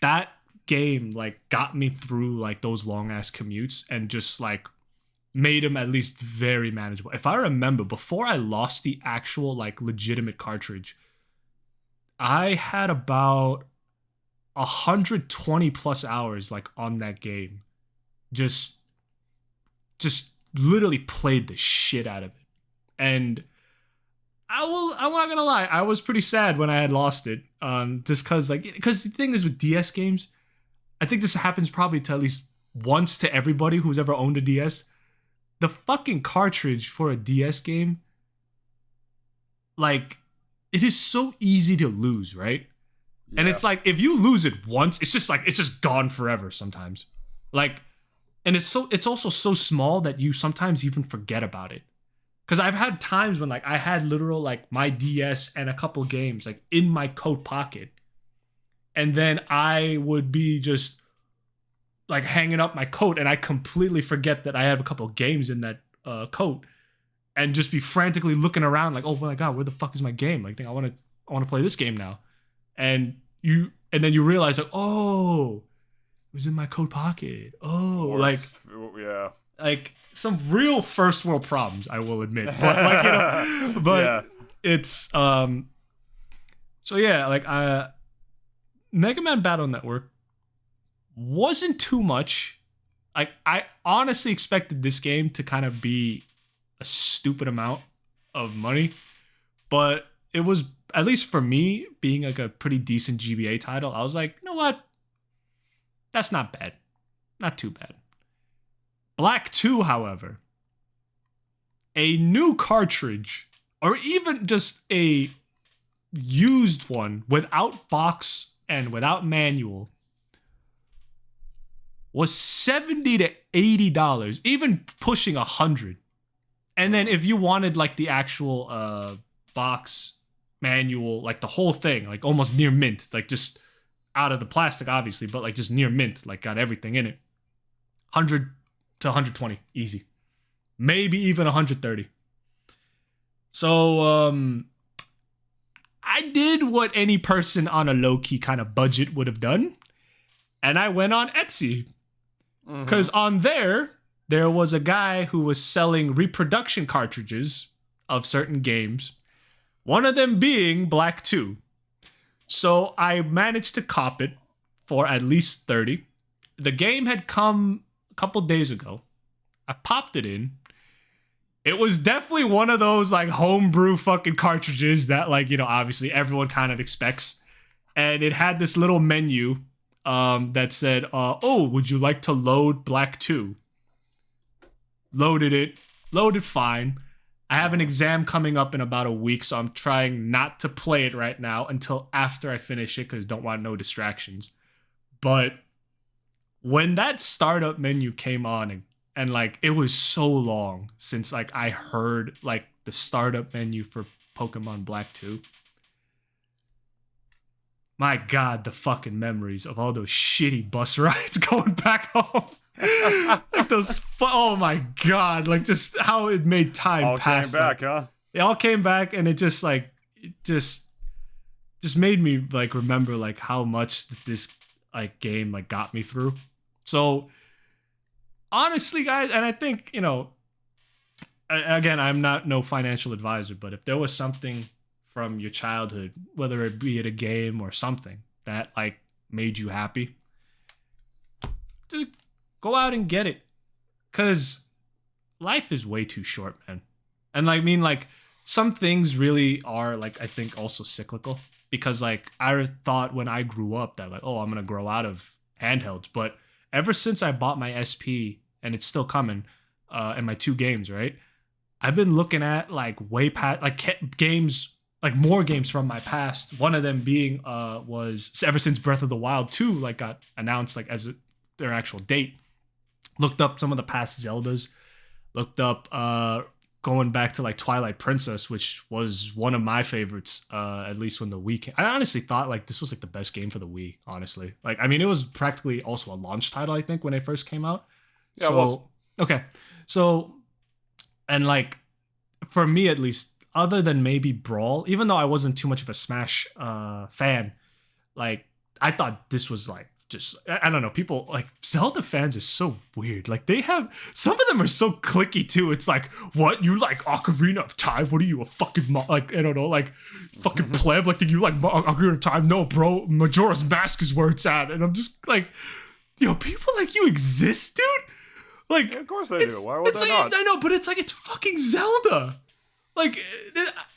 that game, like, got me through, like, those long ass commutes and just, like, made them at least very manageable. If I remember, before I lost the actual, like, legitimate cartridge, I had about 120 plus hours, like, on that game. Just literally played the shit out of it. And I'm not gonna lie, I was pretty sad when I had lost it. Just because the thing is with DS games, I think this happens probably to at least once to everybody who's ever owned a DS. The fucking cartridge for a DS game, like, it is so easy to lose, right? Yeah. And it's like, if you lose it once, it's just gone forever sometimes. Like, and it's also so small that you sometimes even forget about it. Because I've had times when, like, I had literal, like, my DS and a couple games, like, in my coat pocket. And then I would be just, like, hanging up my coat, and I completely forget that I have a couple games in that coat, and just be frantically looking around, like, oh my god, where the fuck is my game? Like, I want to play this game now. And then you realize, like, oh, it was in my coat pocket. Oh, like, yeah, like some real first world problems, I will admit. But, like, you know, but yeah. It's so yeah, like, Mega Man Battle Network wasn't too much. Like, I honestly expected this game to kind of be a stupid amount of money, but it was, at least for me, being like a pretty decent GBA title, I was like, you know what? That's not bad. Not too bad. Black 2, however, a new cartridge, or even just a used one without box and without manual, was $70 to $80, even pushing $100. And then if you wanted, like, the actual box, manual, like the whole thing, like almost near mint, like just out of the plastic, obviously, but like just near mint, like got everything in it, 100 to 120, easy. Maybe even 130. So I did what any person on a low-key kind of budget would have done, and I went on Etsy. Because on there was a guy who was selling reproduction cartridges of certain games, one of them being Black 2. So I managed to cop it for at least $30. the game had come a couple days ago. I popped it in. It was definitely one of those like homebrew fucking cartridges that like, you know, obviously everyone kind of expects. And it had this little menu that said, oh, would you like to load Black 2? Loaded fine. I have an exam coming up in about a week, so I'm trying not to play it right now until after I finish it because I don't want no distractions. But when that startup menu came on and like it was so long since like I heard like the startup menu for Pokemon Black 2. My God, the fucking memories of all those shitty bus rides going back home. Like those, oh my God, like just how it made time all pass. Came back, huh? They all came back, and it just like, it just made me like remember like how much this like game like got me through. So honestly, guys, and I think, you know, again, I'm not no financial advisor, but if there was something from your childhood, whether it be a game or something that like made you happy, just go out and get it, because life is way too short, man. And like, I mean, like some things really are like, I think also cyclical, because like I thought when I grew up that like, oh, I'm gonna grow out of handhelds, but ever since I bought my SP, and it's still coming, and my 2 games, right, I've been looking at like way past like games, like more games from my past. One of them being was ever since Breath of the Wild 2 like got announced like as their actual date. Looked up some of the past Zeldas. Looked up going back to like Twilight Princess, which was one of my favorites, at least when the Wii came. I honestly thought like this was like the best game for the Wii, honestly. Like, I mean, it was practically also a launch title, I think, when it first came out. Yeah, so, it was. Okay. So, and like, for me at least, other than maybe Brawl, even though I wasn't too much of a Smash fan, like, I thought this was like, just, I don't know, people like Zelda fans are so weird. Like they have, some of them are so clicky too. It's like, what, you like Ocarina of Time? What are you, a fucking like, I don't know, like fucking pleb? Like, do you like Ocarina of Time? No, bro, Majora's Mask is where it's at. And I'm just like, yo, people like you exist, dude? Like, Yeah, of course they do. Why would they like, not? I know, but it's like, it's fucking Zelda. Like,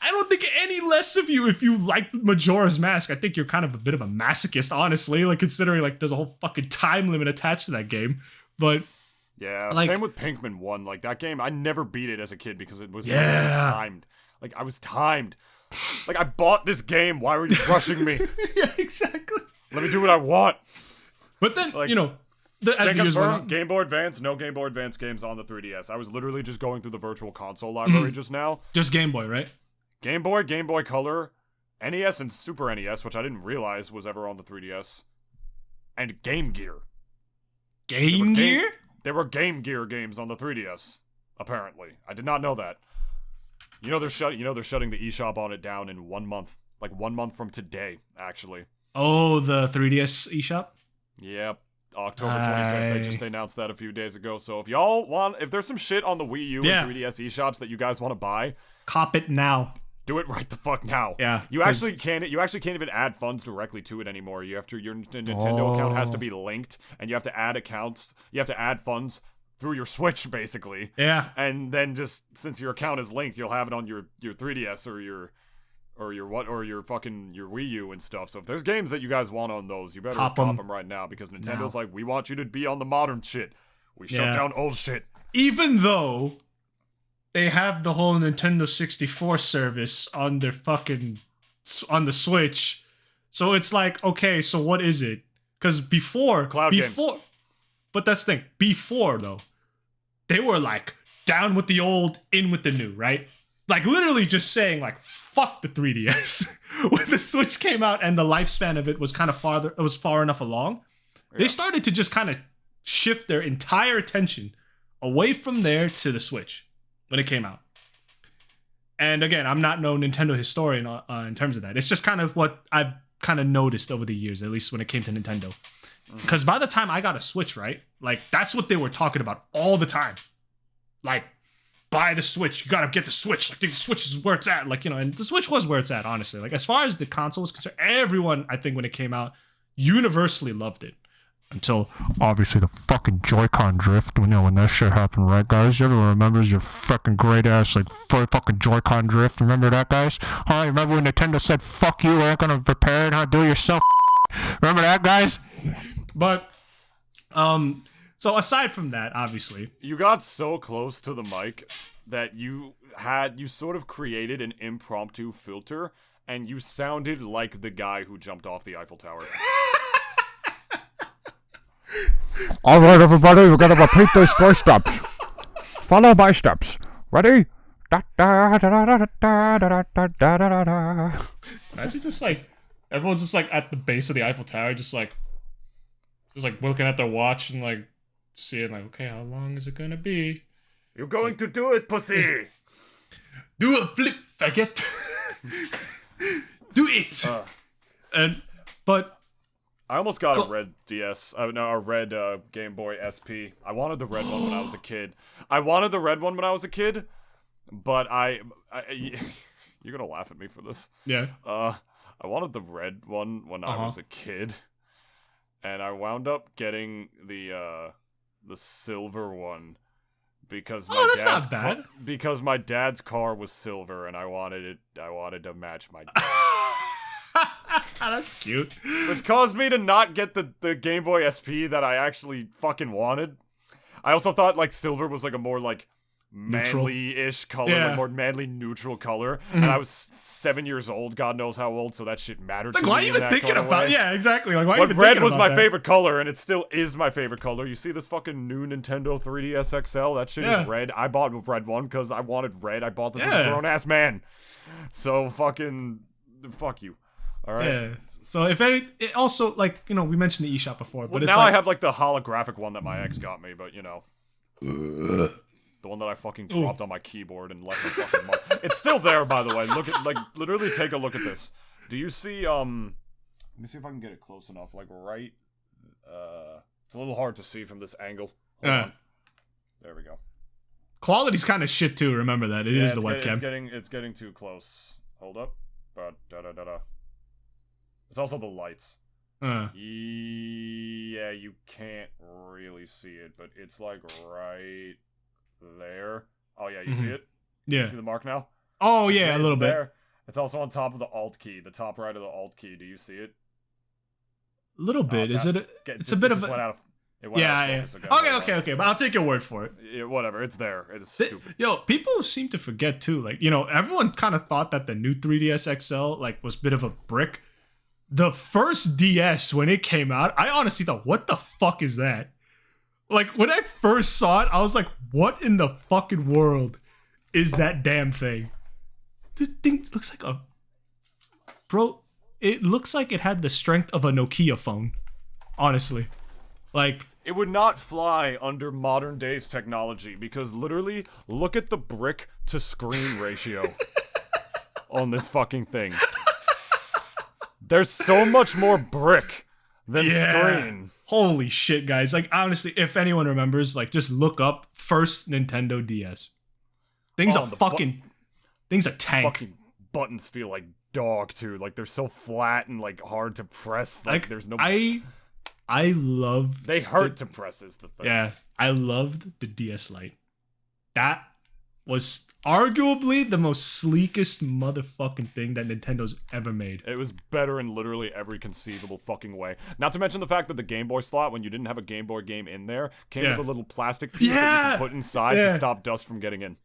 I don't think any less of you if you like Majora's Mask. I think you're kind of a bit of a masochist, honestly, like considering like there's a whole fucking time limit attached to that game. But yeah, like, same with Pinkman 1. Like that game, I never beat it as a kid because it was timed. Like I was timed. Like I bought this game. Why were you rushing me? Yeah, exactly. Let me do what I want. But then, like, you know, as the years went on, Game Boy Advance, no Game Boy Advance games on the 3DS. I was literally just going through the Virtual Console library just now. Just Game Boy, right? Game Boy, Game Boy Color, NES, and Super NES, which I didn't realize was ever on the 3DS, and Game Gear. Game Gear? There were Game Gear games on the 3DS. Apparently, I did not know that. You know they're shutting the eShop on it down in 1 month, like 1 month from today, actually. Oh, the 3DS eShop? Yep. October 25th. They just announced that a few days ago. So if there's some shit on the Wii U and 3DS eShops that you guys want to buy, cop it now. do it right the fuck now. Yeah. You actually can't even add funds directly to it anymore. You have to, your Nintendo account has to be linked, and you have to add accounts. You have to add funds through your Switch, basically. Yeah. And then just since your account is linked, you'll have it on your 3DS or your Wii U and stuff. So if there's games that you guys want on those, you better pop them right now, because Nintendo's like, we want you to be on the modern shit. We shut down old shit. Even though they have the whole Nintendo 64 service on their on the Switch. So it's like, okay, so what is it? Because before games. But that's the thing. Before though, they were like down with the old, in with the new, right? Like literally just saying like, fuck the 3DS. When the Switch came out and the lifespan of it was kind of far enough along, they started to just kind of shift their entire attention away from there to the Switch when it came out. And again, I'm not no Nintendo historian in terms of that. It's just kind of what I've kind of noticed over the years, at least when it came to Nintendo. Because by the time I got a Switch, right? Like, that's what they were talking about all the time. Like, buy the Switch. You gotta get the Switch. Like, the Switch is where it's at. Like, you know, and the Switch was where it's at, honestly. Like, as far as the console was concerned, everyone, I think, when it came out, universally loved it. Until, obviously, the fucking Joy-Con drift, when that shit happened, right, guys? Everyone remembers your fucking great-ass, like, fucking Joy-Con drift. Remember that, guys? Huh? Remember when Nintendo said, fuck you, we're not gonna repair it, huh? Do it yourself. Remember that, guys? But, so aside from that, obviously. You got so close to the mic that you sort of created an impromptu filter, and you sounded like the guy who jumped off the Eiffel Tower. Alright, everybody, we're gonna repeat these 3 steps. Follow my steps. Ready? Imagine just like, everyone's just like at the base of the Eiffel Tower, just like looking at their watch and like seeing like, okay, how long is it gonna be? You're going to do it, pussy! Do a flip, faggot! Do it! But I almost got a red DS. A red Game Boy SP. I wanted the red one when I was a kid. But you're gonna laugh at me for this. Yeah. I wanted the red one when I was a kid, and I wound up getting the silver one because because my dad's car was silver, and I wanted to match my. That's cute. Which caused me to not get the Game Boy SP that I actually fucking wanted. I also thought like silver was like a more like manly-ish color, a more manly neutral color. Mm-hmm. And I was 7 years old, God knows how old, so that shit mattered to me. Why are you even thinking about? Yeah, exactly. Like, why? But red was my favorite color, and it still is my favorite color. You see this fucking new Nintendo 3DS XL? That shit is red. I bought a red one because I wanted red. I bought this as a grown ass man. So fuck you. All right. Yeah. So if any, it also like we mentioned the eShop before, but it's now like, I have like the holographic one that my ex got me, but the one that I fucking dropped on my keyboard and left the fucking mark. It's still there, by the way. Literally take a look at this. Do you see? Let me see if I can get it close enough. Like right. It's a little hard to see from this angle. Hold on. There we go. Quality's kind of shit too. Remember that it is the webcam. It's getting too close. Hold up. It's also the lights. Yeah, you can't really see it, but it's like right there. Oh yeah, you see it? Yeah. You see the mark now? Oh yeah, a little bit. There. It's also on top of the Alt key, the top right of the Alt key. Do you see it? A little bit. Is it? It's a bit of a. Yeah. Okay. But I'll take your word for it. Yeah, whatever. It's there. It's stupid. People seem to forget too. Like, everyone kind of thought that the new 3DS XL like was a bit of a brick. The first DS when it came out, I honestly thought, what the fuck is that? Like when I first saw it, I was like, what in the fucking world is that damn thing? This thing looks like it looks like it had the strength of a Nokia phone. Honestly. Like, it would not fly under modern days technology because literally look at the brick to screen ratio on this fucking thing. There's so much more brick than screen. Holy shit, guys. Like, honestly, if anyone remembers, like, just look up first Nintendo DS. Thing's a tank. Fucking buttons feel like dog, too. Like, they're so flat and, like, hard to press. Like there's no... I loved... They hurt to press is the thing. Yeah. I loved the DS Lite. That was arguably the most sleekest motherfucking thing that Nintendo's ever made. It was better in literally every conceivable fucking way. Not to mention the fact that the Game Boy slot, when you didn't have a Game Boy game in there, came with a little plastic piece that you could put inside to stop dust from getting in.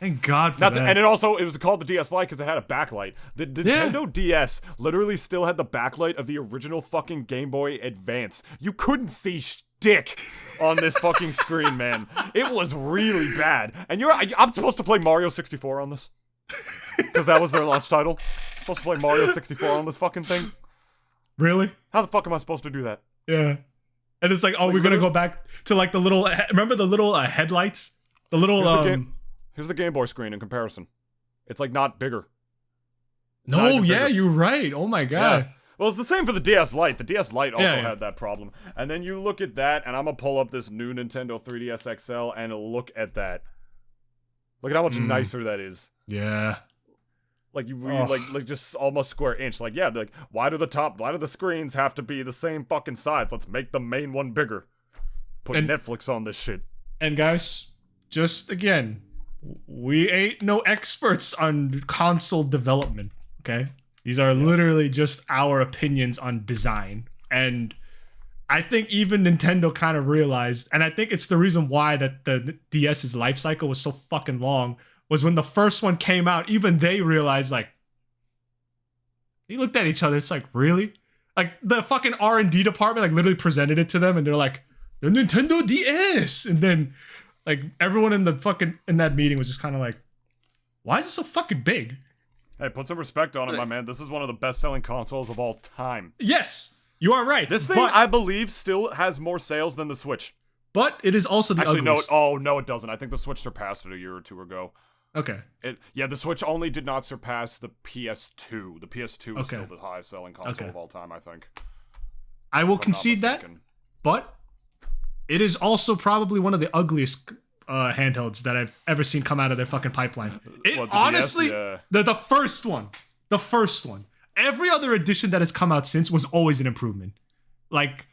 Thank God for that. And it was called the DS Lite because it had a backlight. The Nintendo DS literally still had the backlight of the original fucking Game Boy Advance. You couldn't see dick on this fucking screen, man. It was really bad. And I'm supposed to play Mario 64 on this? Because that was their launch title. I'm supposed to play Mario 64 on this fucking thing? Really? How the fuck am I supposed to do that? Yeah. And it's like, we're gonna go back to like the little, remember the little headlights? The little, Here's the Game Boy screen in comparison. It's like not bigger. You're right. Oh my God. Yeah. Well, it's the same for the DS Lite. The DS Lite also had that problem. And then you look at that, and I'm going to pull up this new Nintendo 3DS XL, and look at that. Look at how much nicer that is. Yeah. Like like just almost square inch. Like, yeah, like why do the screens have to be the same fucking size? Let's make the main one bigger. Put Netflix on this shit. And guys, just again, we ain't no experts on console development, okay? These are literally just our opinions on design. And I think even Nintendo kind of realized, and I think it's the reason why that the DS's life cycle was so fucking long, was when the first one came out, even they realized, like, they looked at each other, it's like, really? Like, the fucking R&D department, like, literally presented it to them, and they're like, the Nintendo DS! And then, like, everyone in that meeting was just kind of like, why is it so fucking big? Hey, put some respect on it, my man. This is one of the best-selling consoles of all time. Yes, you are right. This thing, I believe, still has more sales than the Switch. But it is also the ugliest. No, it doesn't. I think the Switch surpassed it a year or two ago. Okay. The Switch only did not surpass the PS2. The PS2 is still the highest-selling console of all time, I think. I will concede that, but it is also probably one of the ugliest handhelds that I've ever seen come out of their fucking pipeline. Honestly, DS? The first one. Every other edition that has come out since was always an improvement. Like,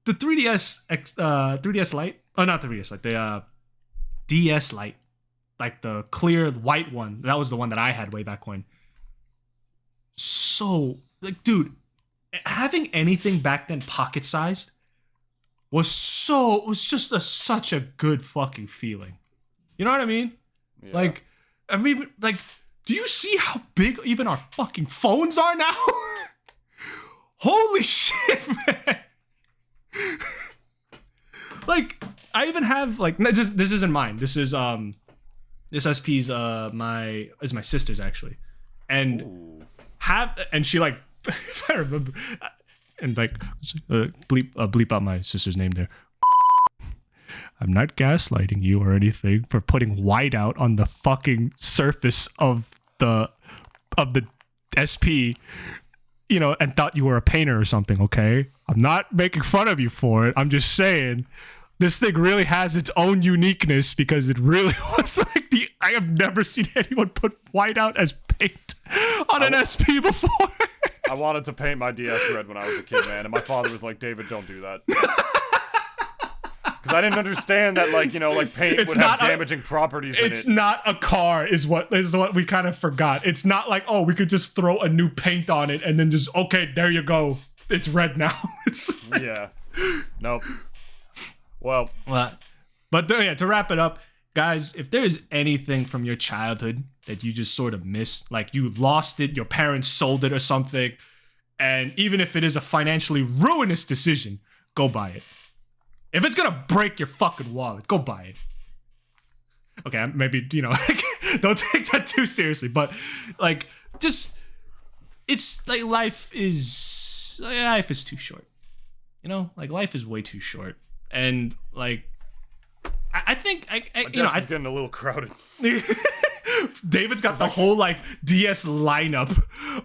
the 3DS Lite. Oh, not the 3DS Lite. The DS Lite. Like, the clear white one. That was the one that I had way back when. So, like, dude, having anything back then pocket-sized was just such a good fucking feeling. You know what I mean? Yeah. Like, I mean, like, do you see how big even our fucking phones are now? Holy shit, man. Like, I even have, like, this isn't mine. This is, this SP's, my sister's, actually. And she, like, if I remember, and like bleep out my sister's name there. I'm not gaslighting you or anything for putting white out on the fucking surface of the SP, you know, and thought you were a painter or something, okay? I'm not making fun of you for it. I'm just saying this thing really has its own uniqueness because it really was like I have never seen anyone put white out as paint on an SP before. I wanted to paint my DS red when I was a kid, man, and my father was like, David, don't do that. Because I didn't understand that, like, you know, like paint would have damaging properties in it. It's not a car is what we kind of forgot. It's not like, oh, we could just throw a new paint on it and then just, okay, there you go. It's red now. It's like, yeah. Nope. Well. But yeah, to wrap it up, guys, if there is anything from your childhood that you just sort of miss, like you lost it, your parents sold it or something, and even if it is a financially ruinous decision, go buy it. If it's gonna break your fucking wallet, go buy it. Okay, maybe, you know, don't take that too seriously, but like, just, it's like life is too short. You know, like life is way too short, and like, I think it's getting a little crowded. David's got the whole like DS lineup.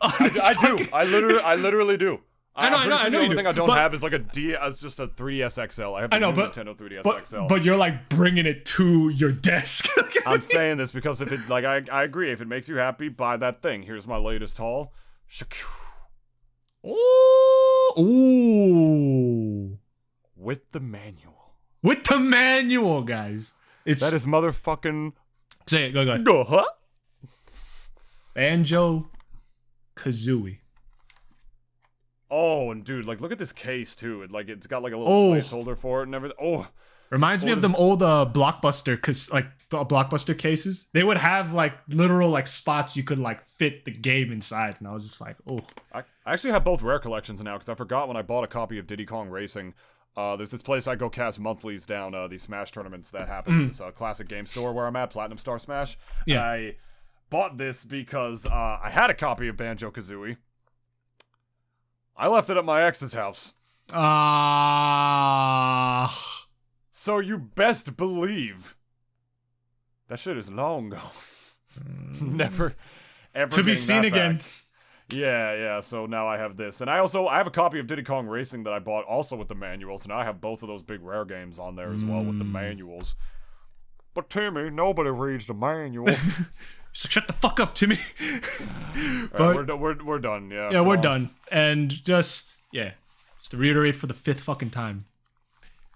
I literally do. I know. The only thing I don't have is like it's just a 3DS XL. I have the Nintendo 3DS XL. But you're like bringing it to your desk. I'm saying this because if it, like, I agree. If it makes you happy, buy that thing. Here's my latest haul. Ooh. With the manual. With the manual, guys. That is motherfucking. Say it. Go ahead. Huh? Banjo-Kazooie. Oh, and dude, like, look at this case too. It's got like a little placeholder for it and everything. Oh, reminds me of them old Blockbuster, Blockbuster cases. They would have like literal like spots you could like fit the game inside, and I was just like, oh. I actually have both rare collections now because I forgot when I bought a copy of Diddy Kong Racing. There's this place I go cast monthlies down these Smash tournaments that happen at this classic game store where I'm at, Platinum Star Smash. Yeah. And I bought this because I had a copy of Banjo-Kazooie. I left it at my ex's house. So you best believe that shit is long gone. Never, ever to be seen again. Yeah. So now I have this, and I have a copy of Diddy Kong Racing that I bought also with the manuals, and I have both of those big rare games on there as well with the manuals. But Timmy, nobody reads the manuals. He's like, shut the fuck up, Timmy. Right, we're done. Yeah. Yeah, we're done. And just to reiterate for the 5th fucking time,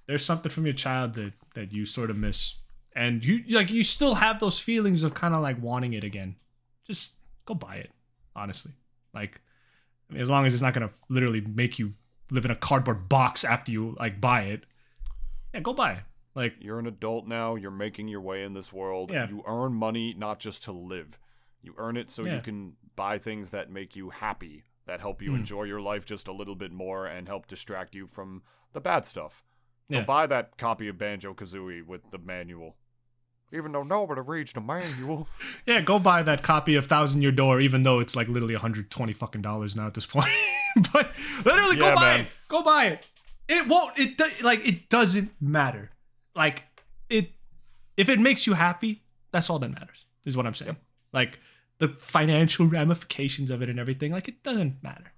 there's something from your child that you sort of miss, and you still have those feelings of kind of like wanting it again. Just go buy it, honestly. Like, I mean, as long as it's not gonna literally make you live in a cardboard box after you like buy it, yeah, go buy it. Like, you're an adult now. You're making your way in this world. Yeah. You earn money not just to live. You earn it so Yeah. you can buy things that make you happy, that help you enjoy your life just a little bit more and help distract you from the bad stuff. So Yeah. buy that copy of Banjo-Kazooie with the manual. Even though nobody reads the manual. yeah, go buy that copy of Thousand Year Door, even though it's like literally $120 fucking now at this point. But literally, Yeah, go buy man. it. Go buy it. It won't. It doesn't matter. Like, if it makes you happy, that's all that matters, is what I'm saying. Like, the financial ramifications of it and everything, like, it doesn't matter.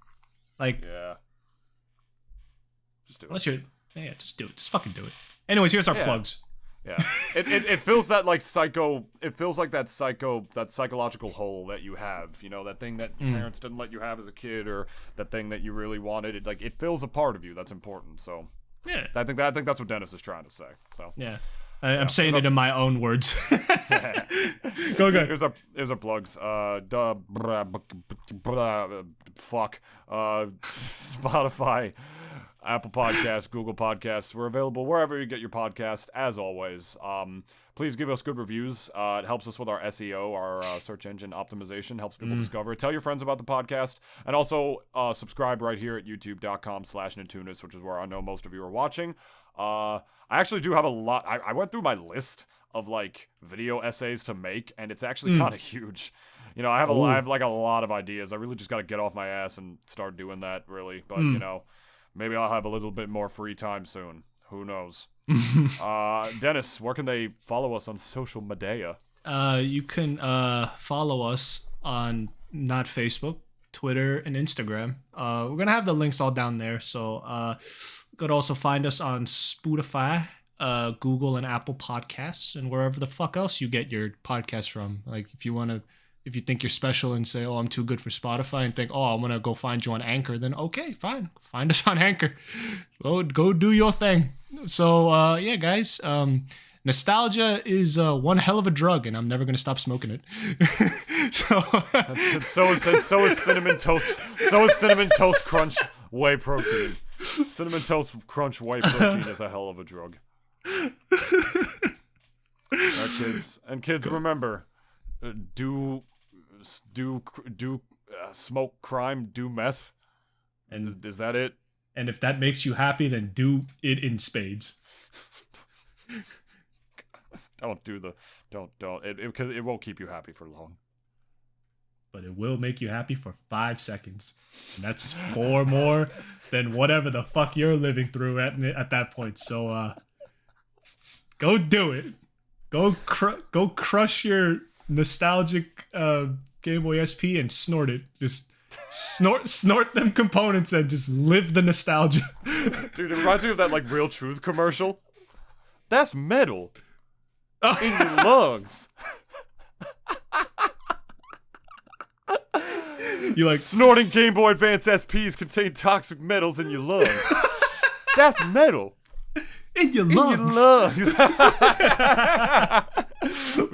Like, Yeah. Just do it. unless you're, just do it. Just fucking do it. Anyways, here's our Yeah. plugs. Yeah. It feels that like psycho. It feels like that psychological hole that you have. You know, that thing that your parents didn't let you have as a kid, or that thing that you really wanted. It fills a part of you that's important. So Yeah. I think that's what Dennis is trying to say. So Yeah. I'm saying it in my own words. Go. here's our plugs. Fuck. Spotify, Apple Podcasts, Google Podcasts. We're available wherever you get your podcast, as always. Please give us good reviews. It helps us with our SEO, our search engine optimization, helps people discover it. Tell your friends about the podcast. And also subscribe right here at youtube.com/Nintoonist, which is where I know most of you are watching. I actually do have a lot. I went through my list of like video essays to make, and it's actually kind of huge. You know, I have like a lot of ideas. I really just got to get off my ass and start doing that, really. But you know, maybe I'll have a little bit more free time soon. Who knows? Dennis, where can they follow us on social media? You can follow us on not Facebook, Twitter, and Instagram. We're gonna have the links all down there. So you could also find us on Spotify, Google and Apple Podcasts, and wherever the fuck else you get your podcast from. Like, if you think you're special and say, oh, I'm too good for Spotify, and think, oh, I'm gonna go find you on Anchor, then okay, fine, find us on Anchor. Go do your thing. So yeah, guys, nostalgia is one hell of a drug, and I'm never gonna stop smoking it. So is cinnamon toast. So is cinnamon toast crunch whey protein. Cinnamon toast crunch whey protein is a hell of a drug. Kids, remember, do smoke crime, do meth, and is that it? And if that makes you happy, then do it in spades. Don't because it won't keep you happy for long. But it will make you happy for 5 seconds. And that's 4 more than whatever the fuck you're living through at that point. So go do it. Go crush your nostalgic Game Boy SP and snort it. Just snort them components and just live the nostalgia. Dude, it reminds me of that like Real Truth commercial. That's metal in your lungs. You like Snorting Game Boy Advance SPs contain toxic metals in your lungs. That's metal in your in lungs. your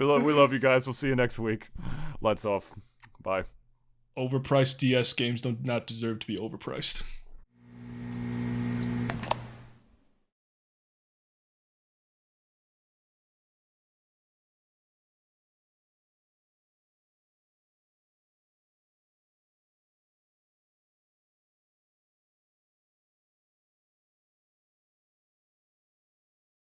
lungs. We love you guys. We'll see you next week. Lights off. Bye. Overpriced DS games do not deserve to be overpriced.